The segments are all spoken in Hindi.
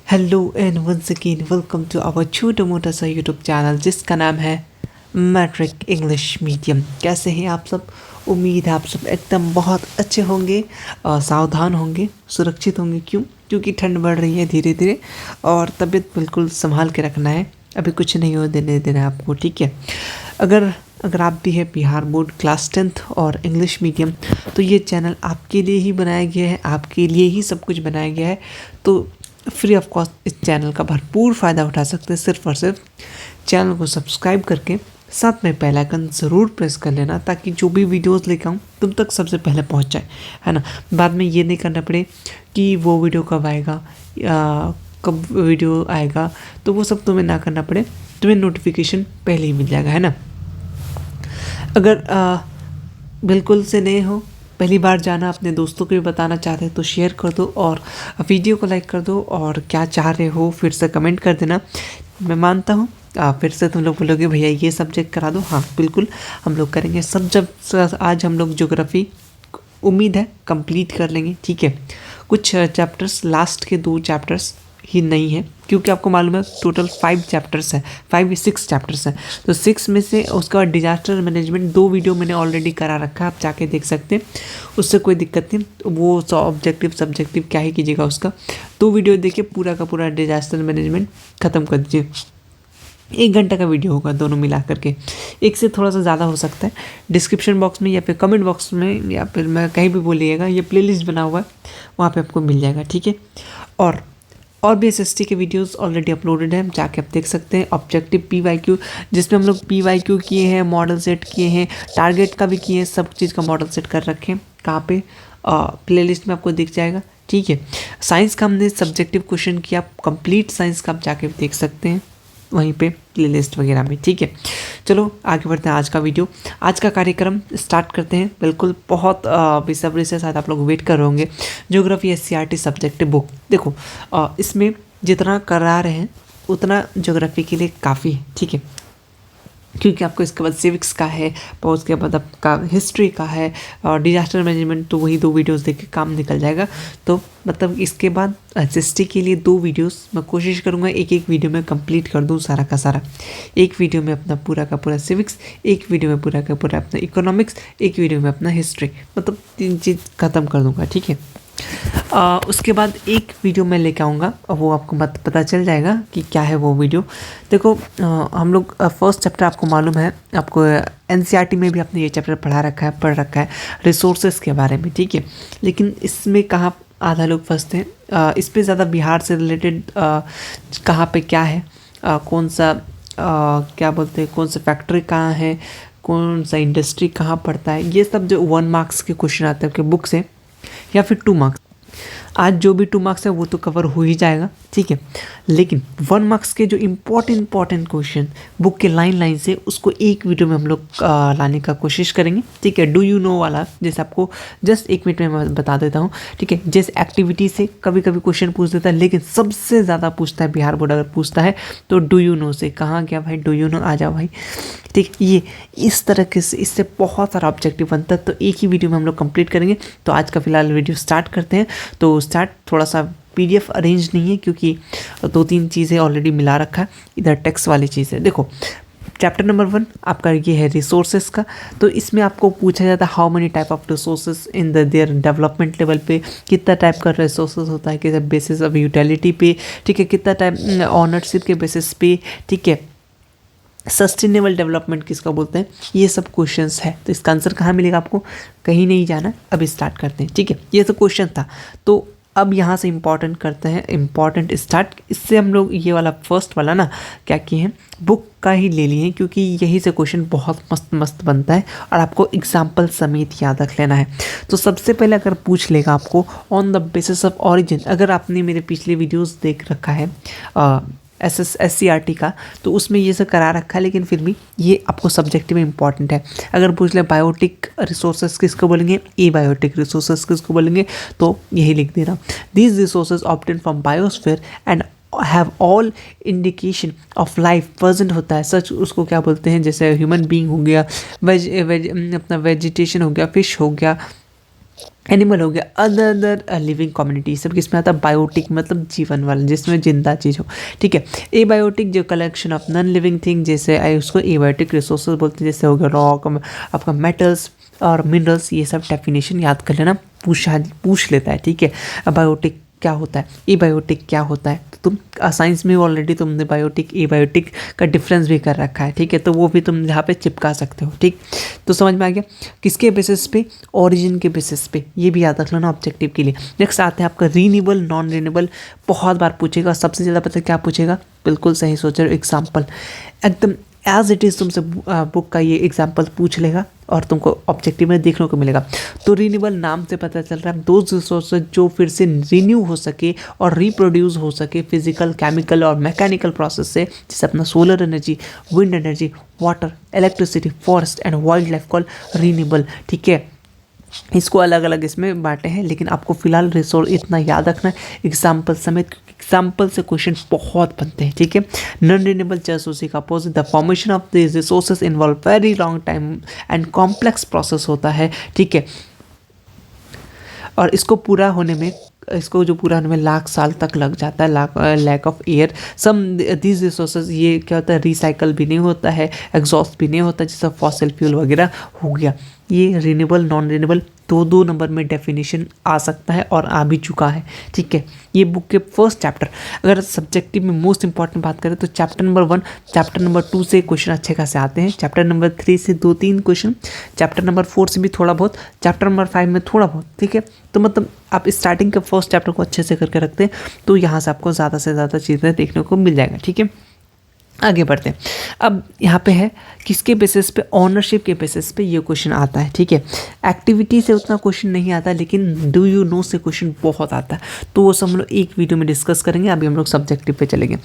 Hello and once again welcome to our छोटा मोटा सा यूट्यूब चैनल जिसका नाम है मैट्रिक इंग्लिश मीडियम। कैसे हैं आप सब? उम्मीद है आप सब एकदम बहुत अच्छे होंगे, सावधान होंगे, सुरक्षित होंगे। क्योंकि ठंड बढ़ रही है धीरे धीरे और तबीयत बिल्कुल संभाल के रखना है। अभी कुछ नहीं हो देने देना है आपको, ठीक है। अगर आप भी है बिहार बोर्ड क्लास 10th और इंग्लिश मीडियम, तो ये चैनल आपके लिए ही बनाया गया है, आपके लिए ही सब कुछ बनाया गया है। तो फ्री ऑफ कॉस्ट इस चैनल का भरपूर फ़ायदा उठा सकते हैं। सिर्फ और सिर्फ चैनल को सब्सक्राइब करके साथ में बेल आइकन ज़रूर प्रेस कर लेना, ताकि जो भी वीडियोस लेकर आऊँ तुम तक सबसे पहले पहुँच जाए, है ना। बाद में ये नहीं करना पड़े कि वो वीडियो कब आएगा या कब वीडियो आएगा, तो वो सब तुम्हें ना करना पड़े, तुम्हें नोटिफिकेशन पहले ही मिल जाएगा, है ना। अगर बिल्कुल से नए हो, पहली बार जाना, अपने दोस्तों को भी बताना चाहते हैं तो शेयर कर दो और वीडियो को लाइक कर दो, और क्या चाह रहे हो फिर से कमेंट कर देना। मैं मानता हूँ फिर से तुम लोग बोलोगे भैया ये सब्जेक्ट करा दो। हाँ बिल्कुल, हम लोग करेंगे सब। जब आज हम लोग ज्योग्राफी उम्मीद है कंप्लीट कर लेंगे, ठीक है। कुछ चैप्टर्स, लास्ट के 2 चैप्टर्स ही नहीं है, क्योंकि आपको मालूम है टोटल 5 चैप्टर्स हैं, 5 या 6 चैप्टर्स हैं। तो 6 में से उसका डिजास्टर मैनेजमेंट 2 वीडियो मैंने ऑलरेडी करा रखा है, आप जाके देख सकते हैं, उससे कोई दिक्कत नहीं। तो वो ऑब्जेक्टिव सब्जेक्टिव क्या ही कीजिएगा, उसका 2 वीडियो देखिए, पूरा का पूरा डिजास्टर मैनेजमेंट ख़त्म कर दीजिए। 1 घंटा का वीडियो होगा दोनों मिला करके, एक से थोड़ा सा ज़्यादा हो सकता है। डिस्क्रिप्शन बॉक्स में या फिर कमेंट बॉक्स में या फिर मैं कहीं भी बोलिएगा, ये प्लेलिस्ट बना हुआ है, वहाँ पे आपको मिल जाएगा, ठीक है। और भी एसएसटी के वीडियोस ऑलरेडी अपलोडेड हैं, जाके आप देख सकते हैं। ऑब्जेक्टिव पीवाईक्यू, जिसमें हम लोग पीवाईक्यू किए हैं, मॉडल सेट किए हैं, टारगेट का भी किए हैं, सब चीज़ का मॉडल सेट कर रखे हैं। कहाँ पे? प्लेलिस्ट में आपको दिख जाएगा, ठीक है। साइंस का हमने सब्जेक्टिव क्वेश्चन किया, कंप्लीट साइंस का आप जाके देख सकते हैं वहीं पे प्लेलिस्ट वगैरह में, ठीक है। चलो आगे बढ़ते हैं। आज का कार्यक्रम स्टार्ट करते हैं। बिल्कुल बहुत बेसब्री से शायद आप लोग वेट कर रहे होंगे। ज्योग्राफी एससीईआरटी सब्जेक्टिव बुक, देखो इसमें जितना करा रहे हैं उतना ज्योग्राफी के लिए काफ़ी है, ठीक है। क्योंकि आपको इसके बाद सिविक्स का है, और उसके बाद आपका हिस्ट्री का है और डिजास्टर मैनेजमेंट, तो वही 2 वीडियोस देख के काम निकल जाएगा। तो मतलब इसके बाद एसएसटी के लिए 2 वीडियोस मैं कोशिश करूँगा एक वीडियो में कंप्लीट कर दूँ सारा का सारा। एक वीडियो में अपना पूरा का पूरा सिविक्स, एक वीडियो में पूरा का पूरा अपना इकोनॉमिक्स, एक वीडियो में अपना हिस्ट्री, मतलब 3 चीज़ ख़त्म कर दूँगा, ठीक है। उसके बाद एक वीडियो मैं लेके आऊँगा और वो आपको पता चल जाएगा कि क्या है वो वीडियो। देखो हम लोग फर्स्ट चैप्टर आपको मालूम है, आपको एनसीईआरटी में भी आपने ये चैप्टर पढ़ रखा है रिसोर्सेज के बारे में, ठीक है। लेकिन इसमें कहाँ आधा लोग फंसते हैं, इस पर ज़्यादा बिहार से रिलेटेड कहाँ पे क्या है, कौन सा क्या बोलते हैं, कौन सा फैक्ट्री कहाँ है, कौन सा इंडस्ट्री कहाँ पड़ता है, ये सब जो 1 मार्क्स के क्वेश्चन आते हैं आपके बुक से, या फिर 2 मार्क्स। आज जो भी 2 मार्क्स है वो तो कवर हो ही जाएगा, ठीक है। लेकिन 1 मार्क्स के जो इम्पोर्टेंट क्वेश्चन बुक के लाइन से, उसको एक वीडियो में हम लोग लाने का कोशिश करेंगे, ठीक है। डू यू नो वाला, जैसे आपको जस्ट 1 मिनट में मैं बता देता हूँ, ठीक है। जैसे एक्टिविटी से कभी कभी क्वेश्चन पूछ देता है, लेकिन सबसे ज़्यादा पूछता है बिहार बोर्ड, अगर पूछता है तो डू यू नो से, कहाँ गया भाई डू यू नो, आ जाओ भाई, ठीक। ये इस तरह के इससे बहुत सारा ऑब्जेक्टिव बनता है, तो एक ही वीडियो में हम लोग कंप्लीट करेंगे। तो आज का फिलहाल वीडियो स्टार्ट करते हैं। तो स्टार्ट थोड़ा सा पीडीएफ अरेंज नहीं है, क्योंकि 2-3 चीज़ें ऑलरेडी मिला रखा है, इधर टेक्स्ट वाली चीज़ है। देखो चैप्टर नंबर 1 आपका ये है रिसोर्सेज का। तो इसमें आपको पूछा जाता है how many type of resources in their development level पे, कितना टाइप का रिसोर्सेज होता है, किस बेसिस ऑफ यूटिलिटी पे, ठीक है, कितना टाइप ऑनरशिप के बेसिस पे, ठीक है, सस्टेनेबल डेवलपमेंट किसका बोलते हैं, ये सब क्वेश्चंस है। तो इसका आंसर कहाँ मिलेगा आपको? कहीं नहीं जाना, अब स्टार्ट करते हैं, ठीक है। ये तो क्वेश्चन था, तो अब यहाँ से इम्पॉर्टेंट करते हैं, इम्पॉर्टेंट स्टार्ट। इससे हम लोग ये वाला फर्स्ट वाला ना क्या किए हैं, बुक का ही ले लिए हैं, क्योंकि यही से क्वेश्चन बहुत मस्त बनता है और आपको एग्जाम्पल समेत याद रख लेना है। तो सबसे पहले अगर पूछ लेगा आपको on the basis of origin, अगर आपने मेरे पिछले वीडियोज़ देख रखा है एससीईआरटी का, तो उसमें ये सब करा रखा है, लेकिन फिर भी ये आपको सब्जेक्ट में इंपॉर्टेंट है। अगर पूछ ले बायोटिक रिसोर्सेज किसको बोलेंगे, ए बायोटिक रिसोर्सेज किसको बोलेंगे, तो यही लिख देना, these resources obtain from biosphere and have all indication of life present होता है, सच उसको क्या बोलते हैं, जैसे ह्यूमन बीइंग हो गया, अपना वेजिटेशन हो गया, फिश हो गया, एनिमल हो गया, अदर लिविंग कम्युनिटी, सब किसमें आता है, बायोटिक मतलब जीवन वाला, जिसमें जिंदा चीज़ हो, ठीक है। एबायोटिक जो collection of non living thing, जैसे उसको एबायोटिक रिसोर्सेज बोलते हैं, जैसे हो गया रॉक, आपका मेटल्स और मिनरल्स, ये सब डेफिनेशन याद कर लेना, पूछ लेता है, ठीक है। बायोटिक क्या होता है, एबायोटिक क्या होता है, तो तुम साइंस में ऑलरेडी तुमने बायोटिक एबायोटिक का डिफरेंस भी कर रखा है, ठीक है, तो वो भी तुम यहाँ पे चिपका सकते हो, ठीक। तो समझ में आ गया, किसके बेसिस पे, ओरिजिन के बेसिस पे, ये भी याद रख लेना ऑब्जेक्टिव के लिए। नेक्स्ट आते हैं आपका रीन्यूएबल नॉन रीन्यूएबल, बहुत बार पूछेगा, सबसे ज़्यादा पता क्या पूछेगा, बिल्कुल सही सोच रहे हो, एग्जाम्पल एकदम एज इट इज़ तुमसे बुक का ये एग्जाम्पल पूछ लेगा और तुमको ऑब्जेक्टिव में देखने को मिलेगा। तो रीन्यूएबल नाम से पता चल रहा है दो रिसोर्सेज जो फिर से रिन्यू हो सके और रिप्रोड्यूस हो सके फिजिकल, केमिकल और मैकेनिकल प्रोसेस से, जैसे अपना solar energy, wind energy, water, electricity, forest and wild life call renewable, ठीक है। इसको अलग अलग इसमें बांटे हैं, लेकिन आपको फिलहाल रिसोर्स इतना याद रखना है एग्जाम्पल समेत, एग्जाम्पल से क्वेश्चन बहुत बनते हैं, ठीक है। नॉन रिन्यूएबल जस्ट उसी का opposite, the formation of this resources involve very long time and complex process होता है, ठीक है। और इसको पूरा होने में लाख साल तक लग जाता है, lack of air some these resources, ये क्या होता है, रिसाइकल भी नहीं होता है, एग्जॉस्ट भी नहीं होता, जैसा फॉसिल फ्यूल वगैरह हो गया। ये रिन्यूएबल नॉन रिन्यूएबल दो नंबर में डेफिनेशन आ सकता है और आ भी चुका है, ठीक है। ये बुक के फर्स्ट चैप्टर, अगर सब्जेक्टिव में मोस्ट इंपॉर्टेंट बात करें तो चैप्टर नंबर 1, चैप्टर नंबर 2 से क्वेश्चन अच्छे खासे आते हैं, चैप्टर नंबर 3 से 2-3 क्वेश्चन, चैप्टर नंबर 4 से भी थोड़ा बहुत, चैप्टर नंबर 5 में थोड़ा बहुत, ठीक है। तो मतलब आप स्टार्टिंग के फर्स्ट चैप्टर को अच्छे से करके रखते हैं तो यहाँ से आपको ज़्यादा से ज़्यादा चीज़ें देखने को मिल जाएगा, ठीक है। आगे बढ़ते हैं, अब यहाँ पे है किसके बेसिस पे, ऑनरशिप के बेसिस पे ये क्वेश्चन आता है, ठीक है। एक्टिविटी से उतना क्वेश्चन नहीं आता, लेकिन डू यू नो से क्वेश्चन बहुत आता है, तो वो सब हम लोग एक वीडियो में डिस्कस करेंगे, अभी हम लोग सब्जेक्टिव पे चलेंगे,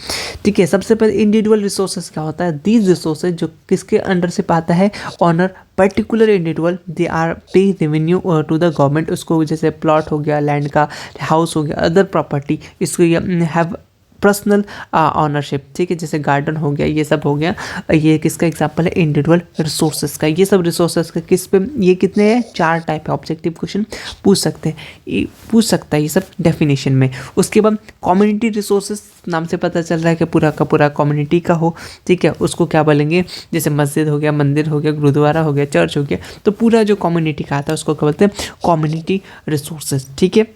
ठीक है। सबसे पहले इंडिविजुअल रिसोर्सेज क्या होता है, दीज रिसोर्सेज जो किसके अंडर से पाता है, owner particular individual, they are pay revenue to the government, उसको जैसे प्लॉट हो गया, लैंड का, हाउस हो गया, अदर प्रॉपर्टी, इसको हैव पर्सनल ऑनरशिप, ठीक है, जैसे गार्डन हो गया, ये सब हो गया, ये किसका एग्जांपल है, इंडिविजुअल रिसोर्सेज का। ये सब रिसोर्सेज का किस पे, ये कितने हैं, 4 टाइप है, ऑब्जेक्टिव क्वेश्चन पूछ सकता है ये सब डेफिनेशन में। उसके बाद कम्युनिटी रिसोर्सेज, नाम से पता चल रहा है कि पूरा का पूरा कम्युनिटी का हो, ठीक है, उसको क्या बोलेंगे, जैसे मस्जिद हो गया, मंदिर हो गया, गुरुद्वारा हो गया, चर्च हो गया, तो पूरा जो कम्युनिटी का आता है उसको क्या बोलते हैं, कम्युनिटी रिसोर्सेज, ठीक है।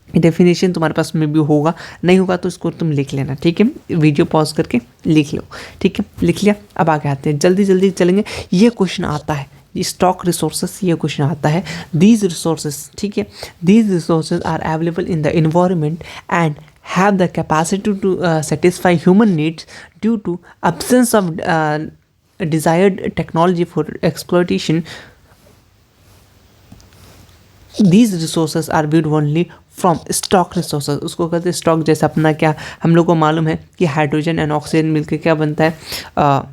डेफिनेशन तुम्हारे पास में भी होगा, नहीं होगा तो इसको तुम लिख लेना, ठीक है, वीडियो पॉज करके लिख लो, ठीक है, लिख लिया। अब आगे आते हैं, जल्दी जल्दी चलेंगे, ये क्वेश्चन आता है, स्टॉक रिसोर्सेस, ये क्वेश्चन आता है, दीज रिसोर्सेस, ठीक है, these resources are available in the environment and have the capacity to satisfy human needs due to absence of desired technology for exploitation. These resources are viewed only from stock resources, उसको कहते हैं स्टॉक, जैसे अपना क्या हम लोग को मालूम है कि हाइड्रोजन एंड ऑक्सीजन मिलकर क्या बनता है,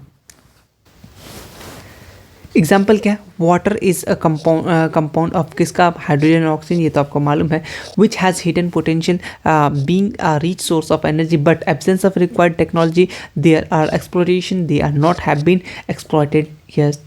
एग्जाम्पल क्या है, water is a compound of किसका, हाइड्रोजन और ऑक्सीजन, ये तो आपको मालूम है, which has hidden potential being a rich source of energy but absence of required technology there are exploration they are not have been exploited, yes,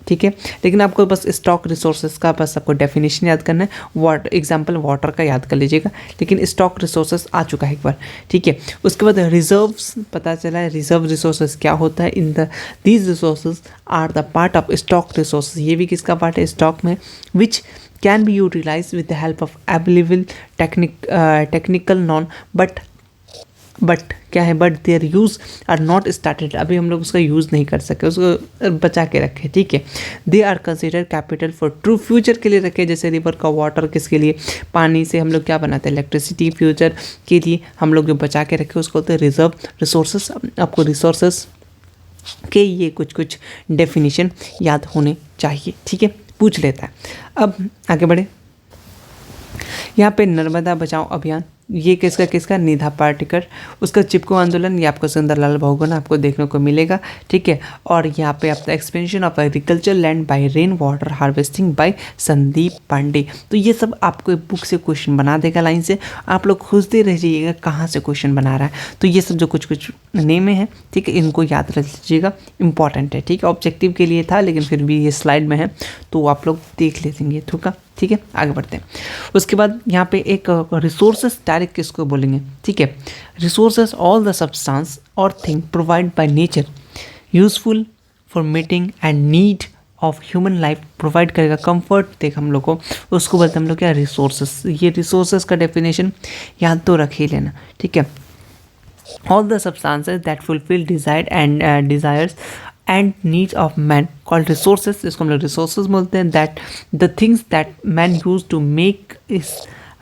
ठीक है। लेकिन आपको बस स्टॉक रिसोर्सेज का बस आपको डेफिनेशन याद करना है, एग्जाम्पल वाटर का याद कर लीजिएगा, लेकिन स्टॉक रिसोर्सेज आ चुका है एक बार, ठीक है। उसके बाद रिजर्व्स पता चला है, रिजर्व रिसोर्सेज क्या होता है, in the these resources are the part of stock resources, ये भी किसका पार्ट है, स्टॉक में, which can be utilise with the help of available technical non but क्या है, but their use are not started, अभी हम लोग उसका यूज़ नहीं कर सके, उसको बचा के रखे, ठीक है। They are consider capital for true future के लिए रखे, जैसे रिवर का वाटर किसके लिए, पानी से हम लोग क्या बनाते हैं, इलेक्ट्रिसिटी, फ्यूचर के लिए हम लोग जो बचा के रखे उसको बोलते हैं रिजर्व रिसोर्सेस। आपको रिसोर्सेस के ये कुछ डेफिनेशन याद होने चाहिए, ठीक है, पूछ लेता है। अब आगे बढ़े, यहाँ पे नर्मदा बचाओ अभियान, ये किसका निधा पाटेकर, उसका चिपको आंदोलन, ये आपको सुंदरलाल बहुगुणा आपको देखने को मिलेगा, ठीक है। और यहाँ पे आपका expansion of agriculture land by rain water harvesting by Sandeep Pandey, तो ये सब आपको बुक से क्वेश्चन बना देगा लाइन से, आप लोग खोजते रह जाइएगा कहाँ से क्वेश्चन बना रहा है, तो ये सब जो कुछ नेम है, ठीक है, इनको याद रख लीजिएगा, इंपॉर्टेंट है, ठीक है। ऑब्जेक्टिव के लिए था लेकिन फिर भी ये स्लाइड में है तो आप लोग देख लेंगे, ठीक है, ठीक है, आगे बढ़ते हैं। उसके बाद यहाँ पे एक रिसोर्सेस डायरेक्ट किसको बोलेंगे, ठीक है। रिसोर्सेस ऑल द सब्सटेंस और thing provide by nature useful for meeting and need of human life, provide करेगा कंफर्ट देगा हम लोग को, उसको बोलते हैं हम लोग क्या, रिसोर्सेस। ये रिसोर्सेस का डेफिनेशन याद तो रख ही लेना, ठीक है। All the substances that fulfil desired and desires and needs of man called resources, इसको हम लोग रिसोर्सेस बोलते हैं। That the things that man use to make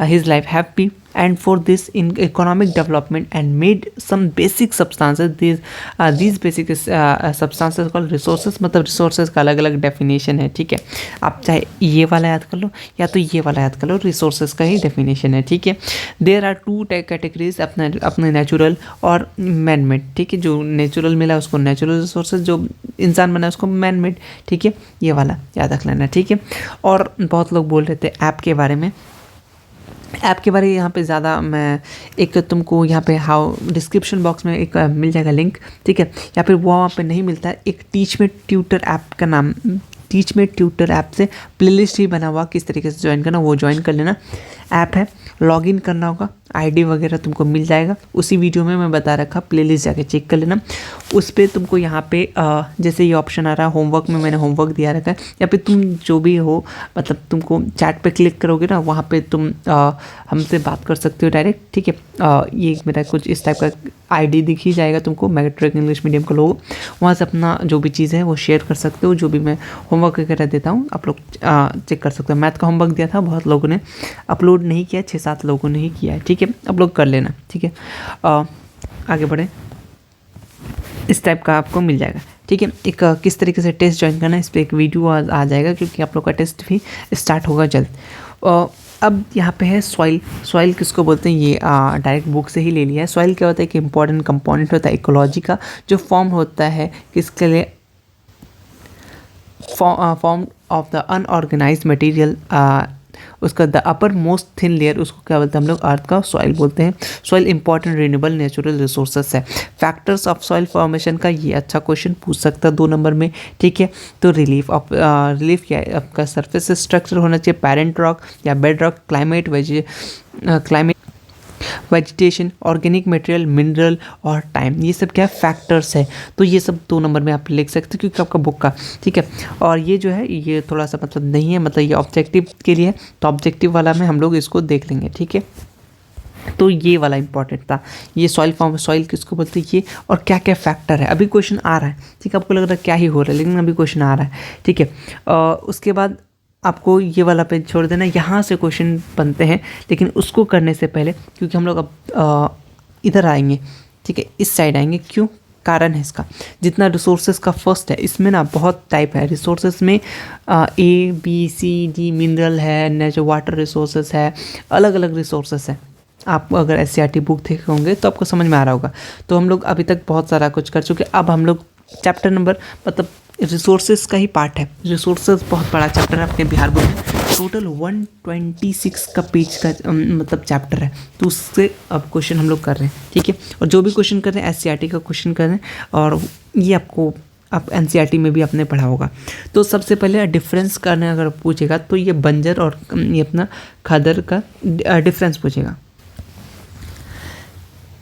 his life happy and for this in economic development and made some basic substances, these basic substances called resources। मतलब resources का अलग अलग definition है, ठीक है। आप चाहे ये वाला याद कर लो या तो ये वाला याद कर लो, resources का ही definition है, ठीक है। there are two categories, अपने natural और man made, ठीक है। जो natural मिला उसको natural resources, जो इंसान बना उसको man made, ठीक है। ये वाला याद रख लेना, ठीक है। और बहुत लोग बोल रहे थे ऐप के बारे में, ऐप के बारे में यहाँ पे ज़्यादा मैं एक तुमको यहाँ पे हाउ डिस्क्रिप्शन बॉक्स में एक मिल जाएगा लिंक, ठीक है। या फिर वो वहाँ पे नहीं मिलता है, एक टीच में ट्यूटर ऐप का नाम, टीच में ट्यूटर ऐप से प्लेलिस्ट ही बना हुआ, किस तरीके से ज्वाइन करना वो ज्वाइन कर लेना। ऐप है, लॉगिन करना होगा, आईडी वगैरह तुमको मिल जाएगा, उसी वीडियो में मैं बता रखा, प्लेलिस्ट जाके चेक कर लेना। उस पर तुमको यहाँ पे जैसे ये ऑप्शन आ रहा है होमवर्क में, मैंने होमवर्क दिया रखा है, या फिर तुम जो भी हो मतलब तुमको चैट पे क्लिक करोगे ना, वहाँ पे तुम हमसे बात कर सकते हो डायरेक्ट, ठीक है। ये मेरा कुछ इस टाइप का आईडी दिख ही जाएगा तुमको, मैट्रिक इंग्लिश मीडियम का लोगो, वहाँ से अपना जो भी चीज़ है वो शेयर कर सकते हो। जो भी मैं होमवर्क वगैरह देता हूँ आप लोग चेक कर सकते हो। मैथ का होमवर्क दिया था, बहुत लोगों ने अपलोड नहीं किया, 6-7 लोगों ने ही किया है, ठीक है। अपलोड कर लेना, ठीक है। आगे बढ़े, इस टाइप का आपको मिल जाएगा, ठीक है। एक किस तरीके से टेस्ट ज्वाइन करना है इस पर एक वीडियो आ जाएगा, क्योंकि आप लोग का टेस्ट भी स्टार्ट होगा जल्द। अब यहाँ पे है सॉइल। सॉइल किसको बोलते हैं, ये डायरेक्ट बुक से ही ले लिया है। सॉइल क्या होता है कि इंपॉर्टेंट कंपोनेंट होता है इकोलॉजी का, जो फॉर्म होता है किसके लिए, form of the unorganized material, उसका the uppermost thin layer, उसको क्या बोलते हैं हम लोग, अर्थ का सॉइल बोलते हैं। Soil important renewable natural resources है। फैक्टर्स ऑफ सॉइल फॉर्मेशन का ये अच्छा क्वेश्चन पूछ सकता है 2 नंबर में, ठीक है। तो रिलीफ क्या है आपका, सरफेस स्ट्रक्चर होना चाहिए, पैरेंट रॉक या bed rock, climate vegetation, organic material, mineral और टाइम, ये सब क्या है, फैक्टर्स है। तो ये सब 2 नंबर में आप लिख सकते हो क्योंकि आपका बुक का, ठीक है। और ये जो है ये थोड़ा सा मतलब नहीं है, मतलब ये ऑब्जेक्टिव के लिए, तो ऑब्जेक्टिव वाला में हम लोग इसको देख लेंगे, ठीक है। तो ये वाला इंपॉर्टेंट था, ये सॉइल फॉर्म, सॉइल किसको बोलते हैं ये, और क्या क्या फैक्टर है। अभी क्वेश्चन आ रहा है, ठीक है। आपको लग रहा है क्या ही हो रहा है, लेकिन अभी क्वेश्चन आ रहा है, ठीक है। उसके बाद आपको ये वाला पेज छोड़ देना, यहाँ से क्वेश्चन बनते हैं, लेकिन उसको करने से पहले, क्योंकि हम लोग अब इधर आएंगे, ठीक है, इस साइड आएंगे, क्यों, कारण है इसका। जितना रिसोर्सेज का फर्स्ट है, इसमें ना बहुत टाइप है रिसोर्सेज में, ABCD मिनरल है, नेचर वाटर रिसोर्सेज है, अलग अलग रिसोर्सेज है। आप अगर SCERT बुक देखे होंगे तो आपको समझ में आ रहा होगा। तो हम लोग अभी तक बहुत सारा कुछ कर चुके, अब हम लोग चैप्टर नंबर मतलब रिसोर्सेज का ही पार्ट है। रिसोर्सेज बहुत बड़ा चैप्टर है अपने बिहार बोर्ड में, टोटल 126 का पेज का मतलब चैप्टर है। तो उससे अब क्वेश्चन हम लोग कर रहे हैं, ठीक है। और जो भी क्वेश्चन कर रहे हैं SCERT का क्वेश्चन कर रहे हैं, और ये आपको आप NCERT में भी आपने पढ़ा होगा। तो सबसे पहले डिफरेंस करने अगर पूछेगा तो ये बंजर और ये अपना खादर का डिफरेंस पूछेगा।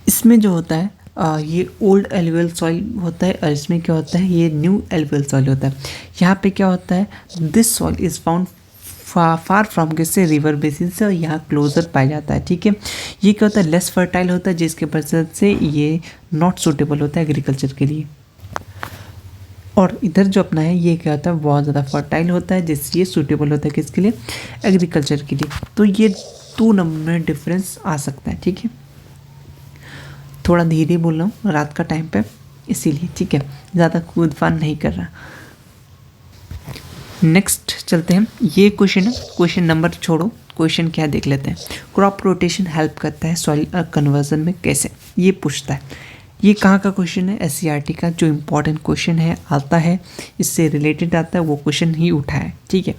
इसमें जो होता है ये ओल्ड एलुवियल सॉइल होता है, और इसमें क्या होता है, ये न्यू एलुवियल सॉइल होता है। यहाँ पे क्या होता है, this soil is found far from किससे, रिवर बेसिन से, और यहाँ क्लोजर पाया जाता है, ठीक है। ये क्या होता है, लेस फर्टाइल होता है, जिसके वजह से ये नॉट सूटेबल होता है एग्रीकल्चर के लिए। और इधर जो अपना है ये क्या होता है, बहुत ज़्यादा फर्टाइल होता है, जिससे ये सूटेबल होता है किसके लिए, एग्रीकल्चर के लिए। तो ये 2 नंबर में डिफरेंस आ सकता है, ठीक है। थोड़ा धीरे बोल रहा हूँ रात का टाइम पे, इसीलिए, ठीक है, ज़्यादा कूद फान नहीं कर रहा। नेक्स्ट चलते हैं, ये क्वेश्चन है, क्वेश्चन नंबर छोड़ो, क्वेश्चन क्या देख लेते हैं। क्रॉप रोटेशन हेल्प करता है सॉइल कन्वर्जन में कैसे, ये पूछता है। ये कहाँ का क्वेश्चन है? SCERT का जो इम्पोर्टेंट क्वेश्चन है आता है, इससे रिलेटेड आता है, वो क्वेश्चन ही उठा है, ठीक है।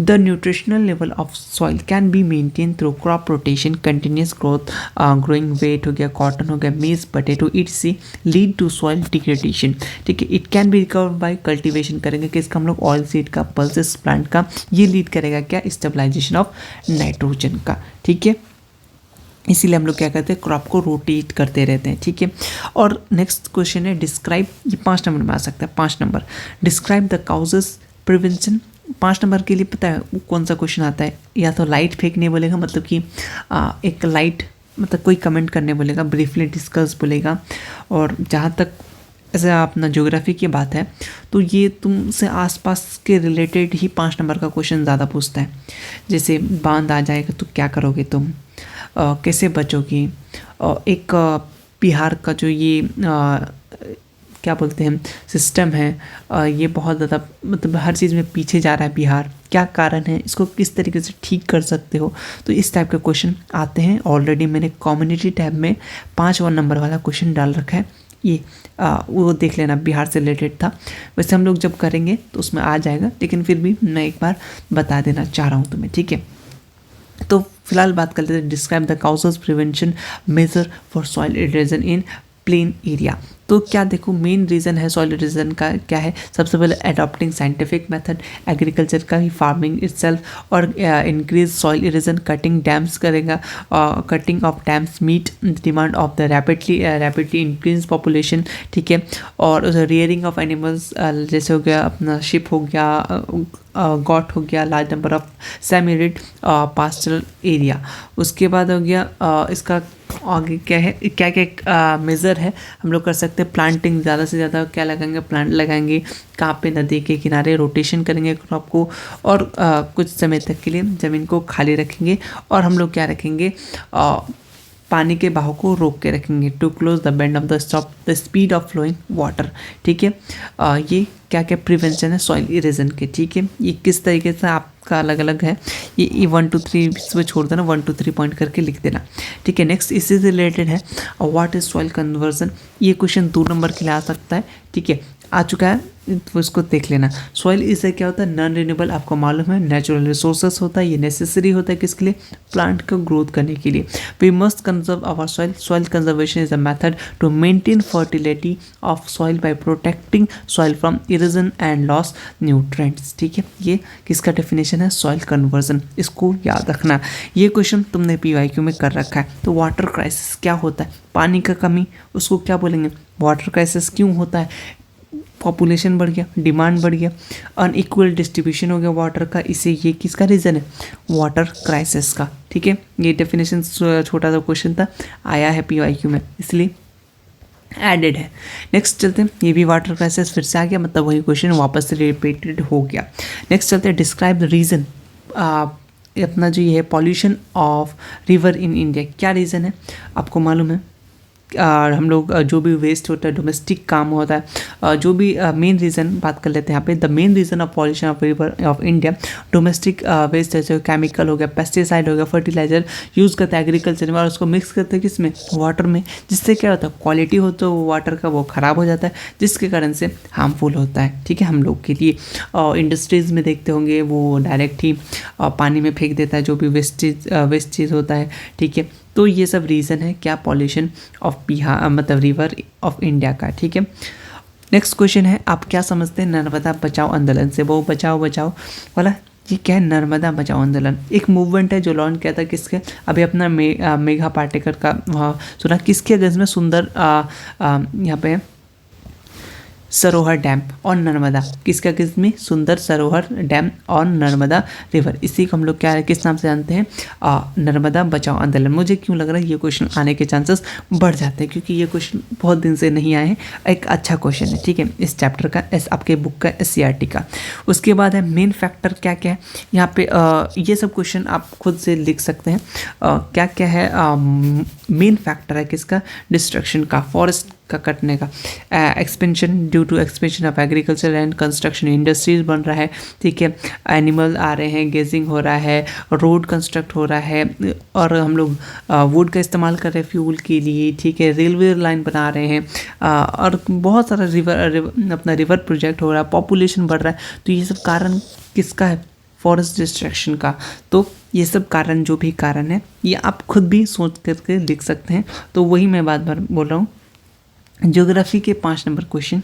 The nutritional level of soil can be maintain through crop rotation, continuous growth, growing wheat हो गया, कॉटन हो गया, maize, potato, it's lead to soil degradation, ठीक है। It can be recover by cultivation, करेंगे कि इसका हम लोग ऑयल सीड का, पल्सेस प्लांट का, ये लीड करेगा क्या? स्टेबलाइजेशन ऑफ नाइट्रोजन का, ठीक है। इसीलिए हम लोग क्या करते हैं? क्रॉप को रोटेट करते रहते हैं, ठीक है। और नेक्स्ट क्वेश्चन है डिस्क्राइब, ये 5 नंबर में आ सकता है, 5 number. Describe the causes prevention, 5 number के लिए पता है वो कौन सा क्वेश्चन आता है? या तो लाइट फेंकने बोलेगा, मतलब कि एक लाइट, मतलब कोई कमेंट करने बोलेगा, ब्रीफली डिस्कस बोलेगा। और जहाँ तक ऐसे अपना ज्योग्राफी की बात है तो ये तुमसे आसपास के रिलेटेड ही 5 नंबर का क्वेश्चन ज़्यादा पूछता है। जैसे बांध आ जाएगा तो क्या करोगे तुम, कैसे बचोगे, एक बिहार का जो ये क्या बोलते हैं सिस्टम है, ये बहुत ज़्यादा मतलब हर चीज़ में पीछे जा रहा है बिहार, क्या कारण है, इसको किस तरीके से ठीक कर सकते हो। तो इस टाइप के क्वेश्चन आते हैं। ऑलरेडी मैंने कम्युनिटी टैब में 5 नंबर वाला क्वेश्चन डाल रखा है, ये वो देख लेना, बिहार से रिलेटेड था। वैसे हम लोग जब करेंगे तो उसमें आ जाएगा, लेकिन फिर भी मैं एक बार बता देना चाह रहा हूँ तुम्हें, ठीक है। तो फिलहाल बात कर लेते हैं describe the causes prevention measure for soil erosion in plain area. तो क्या देखो, मेन रीज़न है सॉइल इरोजन का क्या है? सबसे पहले अडॉप्टिंग साइंटिफिक मेथड, एग्रीकल्चर का ही, फार्मिंग इटसेल्फ, और increase soil erosion, cutting dams करेगा, cutting of dams meet demand of the rapidly increase population, ठीक है। और रियरिंग ऑफ एनिमल्स, जैसे हो गया अपना शिप हो गया, गॉट हो गया, large number of semi arid pastoral area. उसके बाद हो गया इसका आगे क्या है, क्या क्या मेज़र है हम लोग कर सकते हैं? प्लांटिंग, ज़्यादा से ज़्यादा क्या लगाएंगे? प्लांट लगाएंगे, कहाँ पे? नदी के किनारे, रोटेशन करेंगे क्रॉप को, और कुछ समय तक के लिए ज़मीन को खाली रखेंगे। और हम लोग क्या रखेंगे? पानी के बहाव को रोक के रखेंगे, to close the bend of the stop the speed of flowing water, ठीक है। ये क्या क्या प्रिवेंशन है सॉइल इरोजन के, ठीक है। ये किस तरीके से आपका अलग अलग है, ये 1 2 3 इसमें छोड़ देना, 1 2 3 पॉइंट करके लिख देना, ठीक है। नेक्स्ट इससे रिलेटेड है व्हाट इज सॉइल कन्वर्जन, ये क्वेश्चन 2 नंबर के लिए आ सकता है, ठीक है, आ चुका है, तो इसको देख लेना। सॉइल इससे क्या होता है? नॉन रिन्यूएबल, आपको मालूम है, नेचुरल रिसोर्सेस होता है, ये नेसेसरी होता है किसके लिए? प्लांट को ग्रोथ करने के लिए। We must conserve our soil, soil conservation is a method to maintain fertility of soil by protecting soil from erosion and loss nutrients, ठीक है। ये किसका डेफिनेशन है? सॉइल कन्वर्जन, इसको याद रखना। ये क्वेश्चन तुमने PYQ में कर रखा है। तो वाटर क्राइसिस क्या होता है? पानी का कमी, उसको क्या बोलेंगे? वाटर क्राइसिस क्यों होता है? पॉपुलेशन बढ़ गया, डिमांड बढ़ गया, अनइक्वल डिस्ट्रीब्यूशन हो गया वाटर का, इसे ये किसका रीज़न है? वाटर क्राइसिस का, ठीक है। ये डेफिनेशन छोटा सा क्वेश्चन था, आया है PYQ में, इसलिए एडेड है। नेक्स्ट चलते हैं, ये भी वाटर क्राइसिस फिर से आ गया, मतलब वही क्वेश्चन वापस से रिपीटेड हो गया। नेक्स्ट चलते हैं डिस्क्राइब द रीज़न, अपना जो ये है pollution of river in India, क्या रीज़न है? आपको मालूम है, हम लोग जो भी वेस्ट होता है, डोमेस्टिक काम होता है, जो भी मेन रीज़न बात कर लेते हैं यहाँ पे। The main reason of pollution of river of India, domestic waste, जैसे केमिकल हो गया, पेस्टिसाइड हो गया, फर्टिलाइजर यूज़ करते हैं एग्रीकल्चर में, और उसको मिक्स करते हैं किसमें? वाटर में, जिससे क्या होता है? क्वालिटी हो तो वाटर का वो ख़राब हो जाता है, जिसके कारण से हार्मफुल होता है, ठीक है, हम लोग के लिए। इंडस्ट्रीज़ में देखते होंगे वो डायरेक्ट ही पानी में फेंक देता है जो भी वेस्ट चीज़ होता है, ठीक है। तो ये सब रीज़न है क्या? पॉल्यूशन ऑफ बिहार, मतलब रिवर ऑफ इंडिया का, ठीक है। नेक्स्ट क्वेश्चन है, आप क्या समझते हैं नर्मदा बचाओ आंदोलन से? वो बचाओ वाला, ये क्या है? नर्मदा बचाओ आंदोलन एक मूवमेंट है जो लॉन्च किया था किसके? अभी अपना मेघा पाटेकर का वहाँ सुना, किसके अगेंस्ट में? सुंदर यहाँ पे सरोवर डैम और नर्मदा, किसका अगेंस्ट में? सुंदर सरोवर डैम और नर्मदा रिवर, इसी को हम लोग क्या है, किस नाम से जानते हैं? नर्मदा बचाओ आंदोलन। मुझे क्यों लग रहा है ये क्वेश्चन आने के चांसेस बढ़ जाते हैं, क्योंकि ये क्वेश्चन बहुत दिन से नहीं आए हैं, एक अच्छा क्वेश्चन है, ठीक है, इस चैप्टर का, आपके बुक का, SCERT का। उसके बाद है मेन फैक्टर क्या क्या है यहाँ पे, ये सब क्वेश्चन आप खुद से लिख सकते हैं। क्या क्या है मेन फैक्टर है किसका? डिस्ट्रक्शन का, फॉरेस्ट का कटने का, expansion due to expansion of agriculture and construction industries बन रहा है, ठीक है, एनिमल आ रहे हैं, गेजिंग हो रहा है, रोड कंस्ट्रक्ट हो रहा है, और हम लोग वुड का इस्तेमाल कर रहे हैं फ्यूल के लिए, ठीक है, रेलवे लाइन बना रहे हैं, और बहुत सारा अपना रिवर प्रोजेक्ट हो रहा है, पॉपुलेशन बढ़ रहा है। तो ये सब कारण किसका है? फॉरेस्ट डिस्ट्रक्शन का। तो ये सब कारण, जो भी कारण है, ये आप खुद भी सोच करके लिख सकते हैं। तो वही मैं बार बार बोल रहा हूँ। ज्योग्राफी के 5 नंबर क्वेश्चन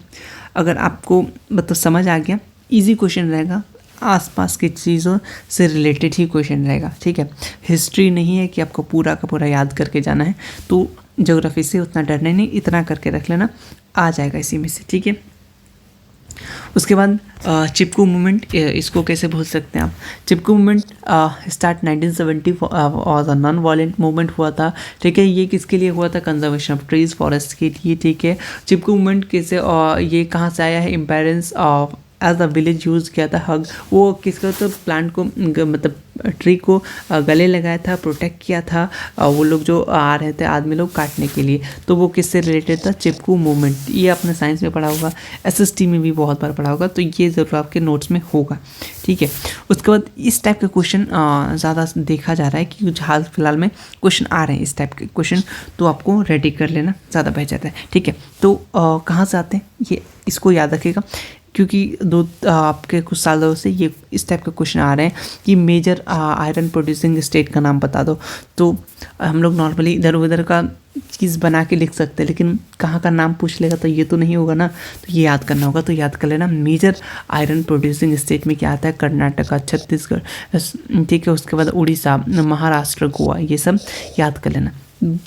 अगर आपको मतलब समझ आ गया, इजी क्वेश्चन रहेगा, आसपास की चीज़ों से रिलेटेड ही क्वेश्चन रहेगा, ठीक है। हिस्ट्री नहीं है कि आपको पूरा का पूरा याद करके जाना है, तो ज्योग्राफी से उतना डरना नहीं, इतना करके रख लेना, आ जाएगा इसी में से, ठीक है। उसके बाद चिपकू मूवमेंट, इसको कैसे भूल सकते हैं आप? चिपकू मूवमेंट स्टार्ट 1970 और नॉन वायलेंट मूवमेंट हुआ था, ठीक है। ये किसके लिए हुआ था? कंजर्वेशन ऑफ ट्रीज, फॉरेस्ट के लिए, ठीक है। चिपकू मूवमेंट कैसे, ये कहाँ से आया है? Importance of as a village use किया था हग, वो किसका? तो प्लांट को मतलब ट्री को गले लगाया था, प्रोटेक्ट किया था, वो लोग जो आ रहे थे आदमी लोग काटने के लिए, तो वो किससे रिलेटेड था? चिपकू मूवमेंट। ये आपने साइंस में पढ़ा होगा, एसएसटी में भी बहुत बार पढ़ा होगा, तो ये ज़रूर आपके नोट्स में होगा, ठीक है। उसके बाद इस टाइप के क्वेश्चन ज़्यादा देखा जा रहा है कि कुछ हाल फिलहाल में क्वेश्चन आ रहे हैं इस टाइप के क्वेश्चन, तो आपको रेडी कर लेना ज़्यादा बेहतर है, ठीक है। तो कहाँ से आते हैं ये, इसको याद रखिएगा, क्योंकि आपके कुछ सालों से ये इस टाइप के क्वेश्चन आ रहे हैं कि मेजर आयरन प्रोड्यूसिंग स्टेट का नाम बता दो। तो हम लोग नॉर्मली इधर उधर का चीज़ बना के लिख सकते हैं, लेकिन कहाँ का नाम पूछ लेगा तो ये तो नहीं होगा ना, तो ये याद करना होगा। तो याद कर लेना, मेजर आयरन प्रोड्यूसिंग स्टेट में क्या आता है? कर्नाटका, छत्तीसगढ़, ठीक है। उसके बाद उड़ीसा, महाराष्ट्र, गोवा, ये सब याद कर लेना,